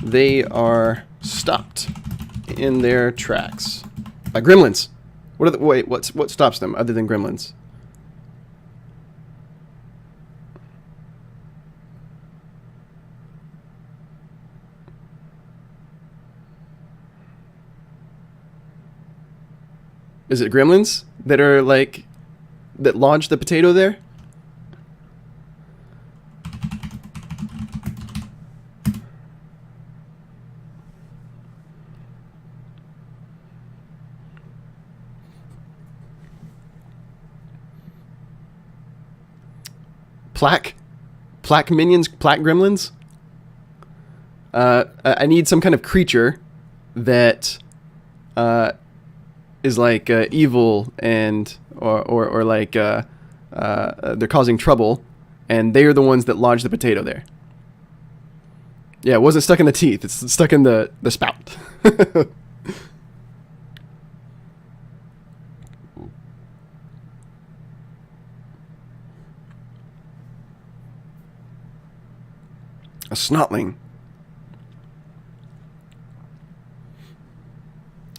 They are stopped in their tracks by gremlins. What stops them other than gremlins? Is it gremlins that are that lodge the potato there? Plaque minions, plaque gremlins. I need some kind of creature that is evil and or they're causing trouble, and they are the ones that lodge the potato there. Yeah, it wasn't stuck in the teeth. It's stuck in the spout. A snotling.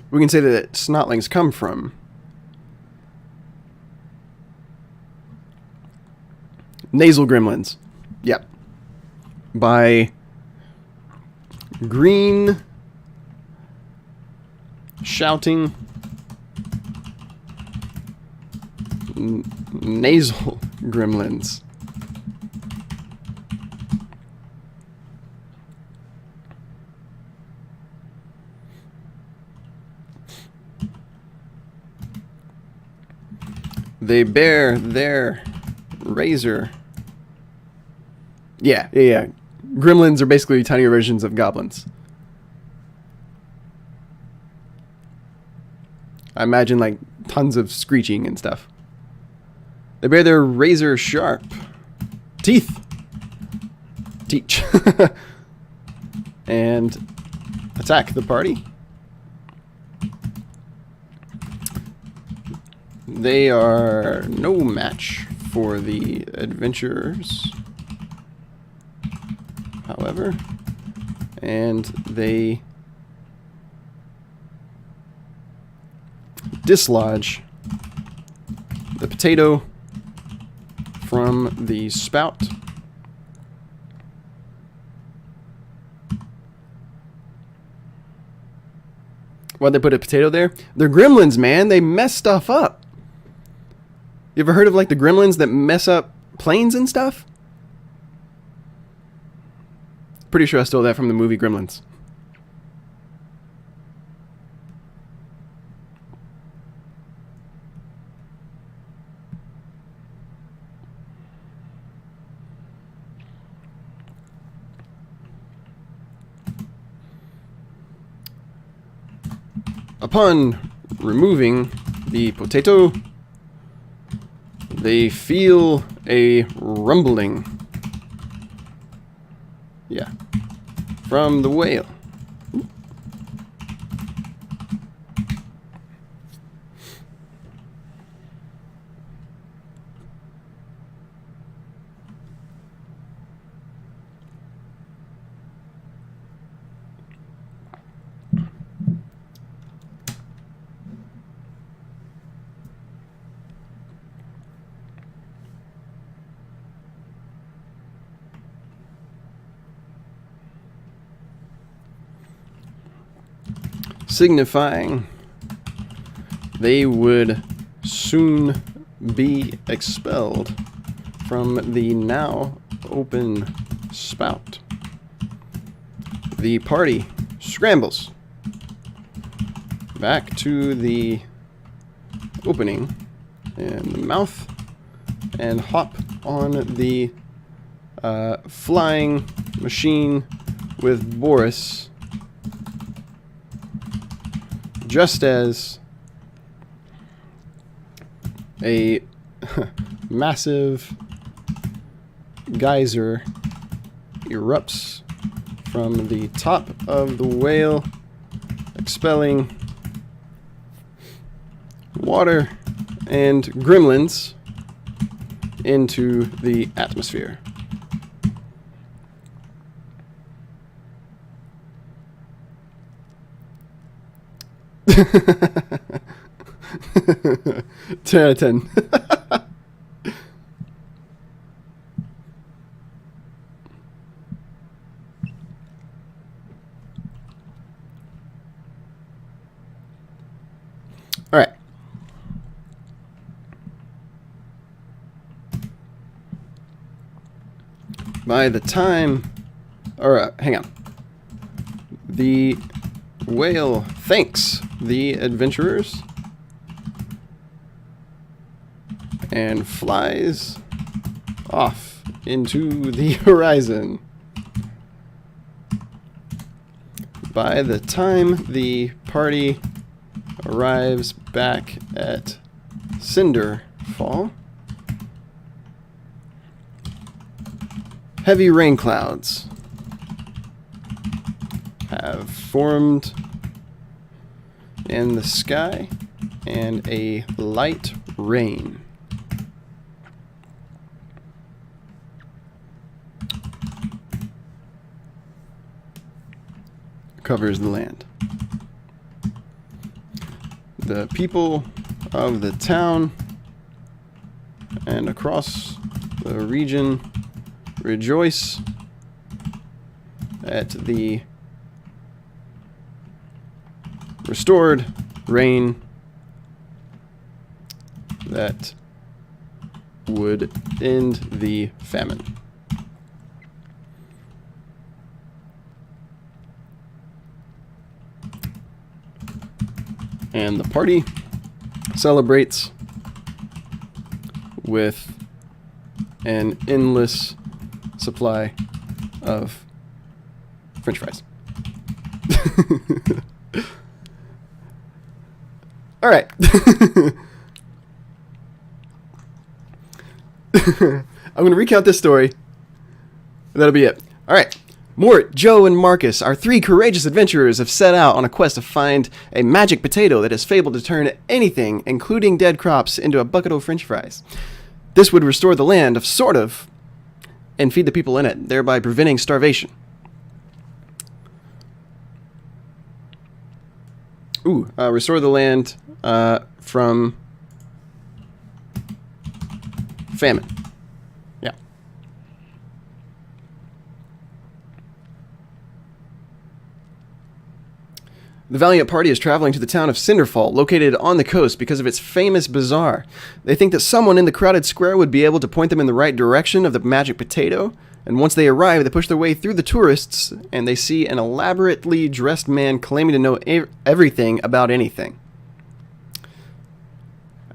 We can say that snotlings come from nasal gremlins. Yep. By green shouting nasal gremlins. They bear their razor. Yeah. Gremlins are basically tinier versions of goblins. I imagine tons of screeching and stuff. They bear their razor sharp teeth. Teach. And attack the party. They are no match for the adventurers, however, and they dislodge the potato from the spout. Why'd they put a potato there? They're gremlins, man. They mess stuff up. You ever heard of the gremlins that mess up planes and stuff? Pretty sure I stole that from the movie Gremlins. Upon removing the potato, they feel a rumbling. Yeah. From the whale. Signifying they would soon be expelled from the now open spout. The party scrambles back to the opening in the mouth and hop on the flying machine with Boris, just as a massive geyser erupts from the top of the whale, expelling water and gremlins into the atmosphere. Ten out of 10. All right. By the time, hang on. The whale thanks the adventurers and flies off into the horizon. By the time the party arrives back at Cinderfall, heavy rain clouds have formed in the sky and a light rain covers the land. The people of the town and across the region rejoice at the restored rain that would end the famine. And the party celebrates with an endless supply of French fries. All right. I'm going to recount this story. That'll be it. All right. Mort, Joe, and Marcus, our three courageous adventurers, have set out on a quest to find a magic potato that is fabled to turn anything, including dead crops, into a bucket of French fries. This would restore the land, sort of, and feed the people in it, thereby preventing starvation. Restore the land from famine. Yeah. The valiant party is traveling to the town of Cinderfall, located on the coast because of its famous bazaar. They think that someone in the crowded square would be able to point them in the right direction of the magic potato, and once they arrive, they push their way through the tourists, and they see an elaborately dressed man claiming to know everything about anything.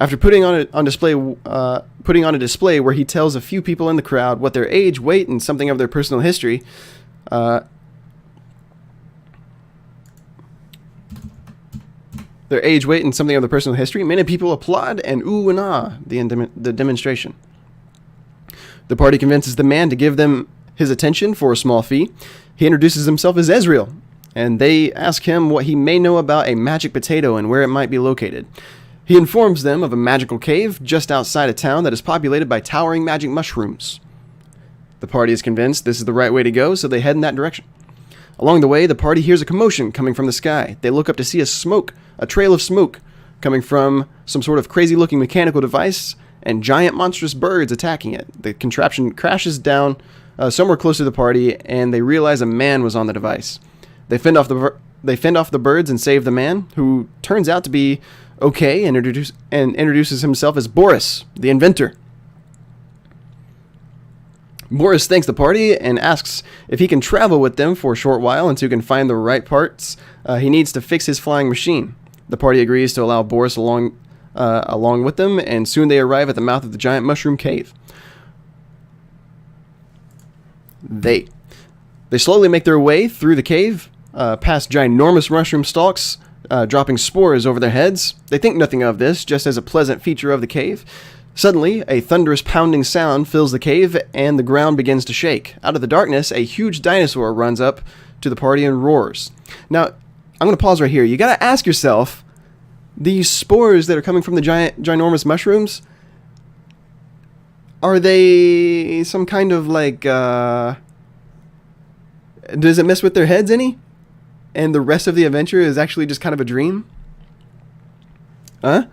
After putting on a display where he tells a few people in the crowd what their age, weight, and something of their personal history, their age, weight, and something of their personal history, many people applaud and ooh and ah the demonstration. The party convinces the man to give them his attention for a small fee. He introduces himself as Ezreal, and they ask him what he may know about a magic potato and where it might be located. He informs them of a magical cave just outside of town that is populated by towering magic mushrooms. The party is convinced this is the right way to go, so they head in that direction. Along the way, the party hears a commotion coming from the sky. They look up to see a trail of smoke, coming from some sort of crazy-looking mechanical device, and giant monstrous birds attacking it. The contraption crashes down somewhere close to the party, and they realize a man was on the device. They fend off the birds and save the man, who turns out to be okay, and introduces himself as Boris, the inventor. Boris thanks the party and asks if he can travel with them for a short while until he can find the right parts he needs to fix his flying machine. The party agrees to allow Boris along with them, and soon they arrive at the mouth of the giant mushroom cave. They slowly make their way through the cave, past ginormous mushroom stalks, dropping spores over their heads. They think nothing of this, just as a pleasant feature of the cave. Suddenly, a thunderous pounding sound fills the cave, and the ground begins to shake. Out of the darkness, a huge dinosaur runs up to the party and roars. Now, I'm going to pause right here. You got to ask yourself, these spores that are coming from the ginormous mushrooms, are they some kind of like, does it mess with their heads any? And the rest of the adventure is actually just kind of a dream? Huh?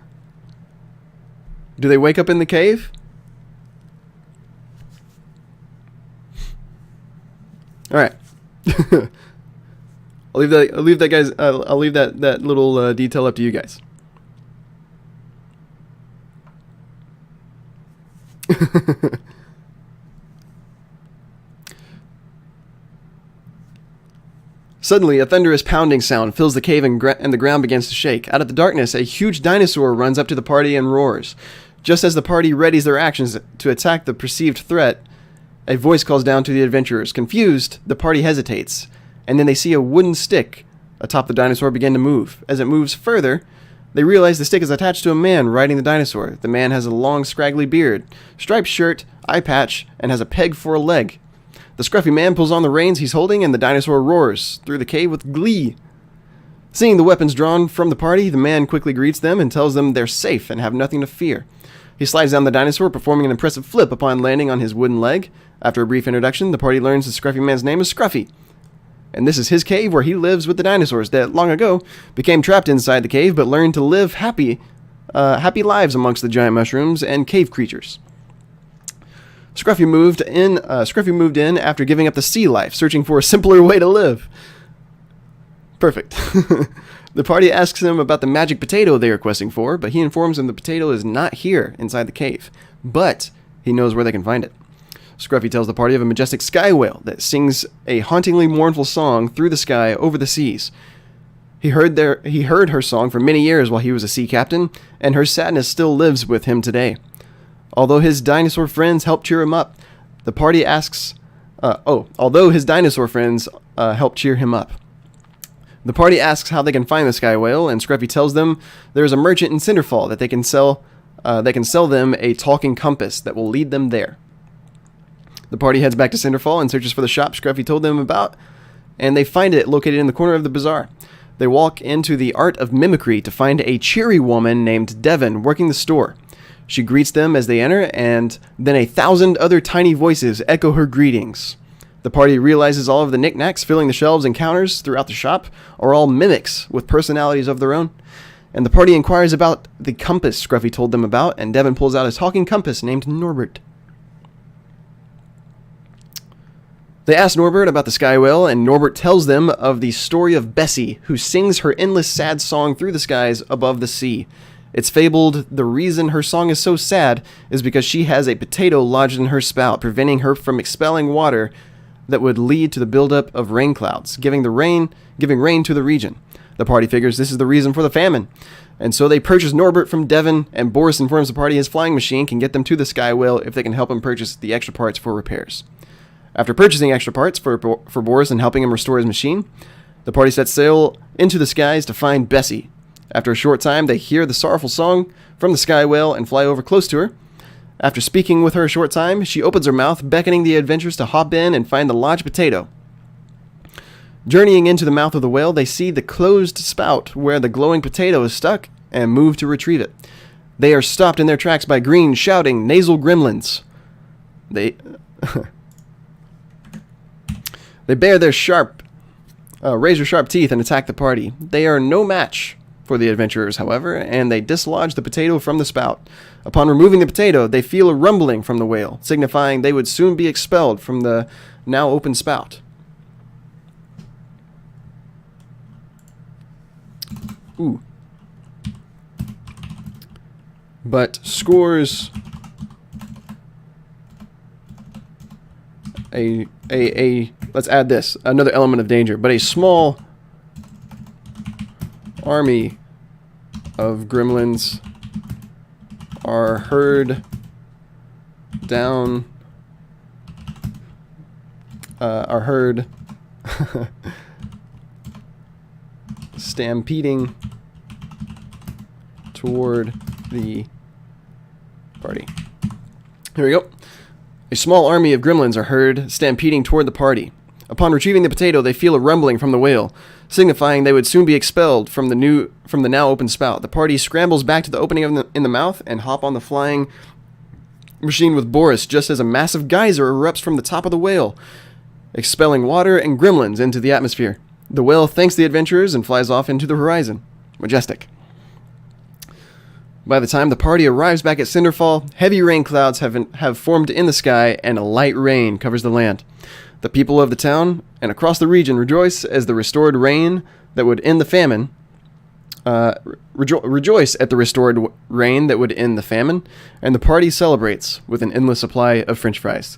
Do they wake up in the cave? All right. I'll leave that little detail up to you guys. Suddenly, a thunderous pounding sound fills the cave and the ground begins to shake. Out of the darkness, a huge dinosaur runs up to the party and roars. Just as the party readies their actions to attack the perceived threat, a voice calls down to the adventurers. Confused, the party hesitates, and then they see a wooden stick atop the dinosaur begin to move. As it moves further, they realize the stick is attached to a man riding the dinosaur. The man has a long, scraggly beard, striped shirt, eye patch, and has a peg for a leg. The scruffy man pulls on the reins he's holding, and the dinosaur roars through the cave with glee. Seeing the weapons drawn from the party, the man quickly greets them and tells them they're safe and have nothing to fear. He slides down the dinosaur, performing an impressive flip upon landing on his wooden leg. After a brief introduction, the party learns the scruffy man's name is Scruffy, and this is his cave where he lives with the dinosaurs that, long ago, became trapped inside the cave but learned to live happy lives amongst the giant mushrooms and cave creatures. Scruffy moved in after giving up the sea life, searching for a simpler way to live. Perfect. The party asks him about the magic potato they are questing for, but he informs them the potato is not here inside the cave, but he knows where they can find it. Scruffy tells the party of a majestic sky whale that sings a hauntingly mournful song through the sky over the seas. He heard her song for many years while he was a sea captain, and her sadness still lives with him today. Although his dinosaur friends help cheer him up, the party asks... although his dinosaur friends help cheer him up. The party asks how they can find the sky whale, and Scruffy tells them there is a merchant in Cinderfall that they can sell them a talking compass that will lead them there. The party heads back to Cinderfall and searches for the shop Scruffy told them about, and they find it located in the corner of the bazaar. They walk into the art of mimicry to find a cheery woman named Devon working the store. She greets them as they enter, and then 1,000 other tiny voices echo her greetings. The party realizes all of the knickknacks filling the shelves and counters throughout the shop are all mimics with personalities of their own. And the party inquires about the compass Scruffy told them about, and Devon pulls out a talking compass named Norbert. They ask Norbert about the sky whale, and Norbert tells them of the story of Bessie, who sings her endless sad song through the skies above the sea. It's fabled the reason her song is so sad is because she has a potato lodged in her spout, preventing her from expelling water that would lead to the buildup of rain clouds, giving rain to the region. The party figures this is the reason for the famine, and so they purchase Norbert from Devon, and Boris informs the party his flying machine can get them to the sky whale if they can help him purchase the extra parts for repairs. After purchasing extra parts for Boris and helping him restore his machine, the party sets sail into the skies to find Bessie, After a short time, they hear the sorrowful song from the sky whale and fly over close to her. After speaking with her a short time, she opens her mouth, beckoning the adventurers to hop in and find the lodged potato. Journeying into the mouth of the whale, they see the closed spout where the glowing potato is stuck and move to retrieve it. They are stopped in their tracks by green, shouting, nasal gremlins. They bare their razor-sharp teeth and attack the party. They are no match for the adventurers, however, and they dislodge the potato from the spout. Upon removing the potato, they feel a rumbling from the whale, signifying they would soon be expelled from the now open spout. Ooh. But scores let's add this, another element of danger, but a small army of gremlins are heard stampeding toward the party. Here we go. A small army of gremlins are heard stampeding toward the party. Upon retrieving the potato, they feel a rumbling from the whale, signifying they would soon be expelled from the now open spout. The party scrambles back to the opening in the mouth and hop on the flying machine with Boris just as a massive geyser erupts from the top of the whale, expelling water and gremlins into the atmosphere. The whale thanks the adventurers and flies off into the horizon. Majestic. By the time the party arrives back at Cinderfall, heavy rain clouds have formed in the sky and a light rain covers the land. The people of the town and across the region rejoice as the restored rain that would end the famine. Rejoice at the restored rain that would end the famine, and the party celebrates with an endless supply of French fries.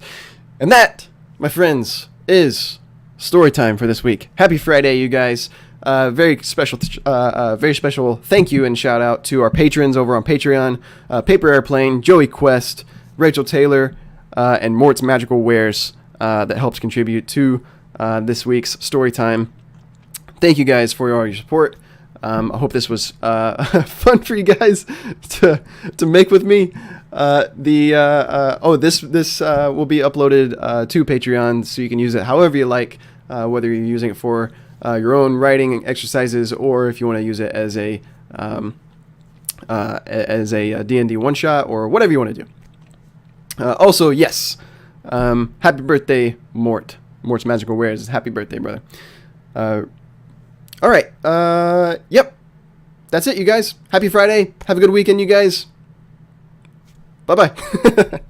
And that, my friends, is story time for this week. Happy Friday, you guys. Very special thank you and shout out to our patrons over on Patreon, Paper Airplane, Joey Quest, Rachel Taylor, and Mort's Magical Wares that helps contribute to this week's story time. Thank you guys for all your support. I hope this was fun for you guys to make with me. This will be uploaded to Patreon, so you can use it however you like, whether you're using it for your own writing exercises, or if you want to use it as a D&D one shot, or whatever you want to do. Also, yes, happy birthday, Mort. Mort's Magical Wares. Happy birthday, brother. All right. Yep. That's it, you guys. Happy Friday. Have a good weekend, you guys. Bye-bye.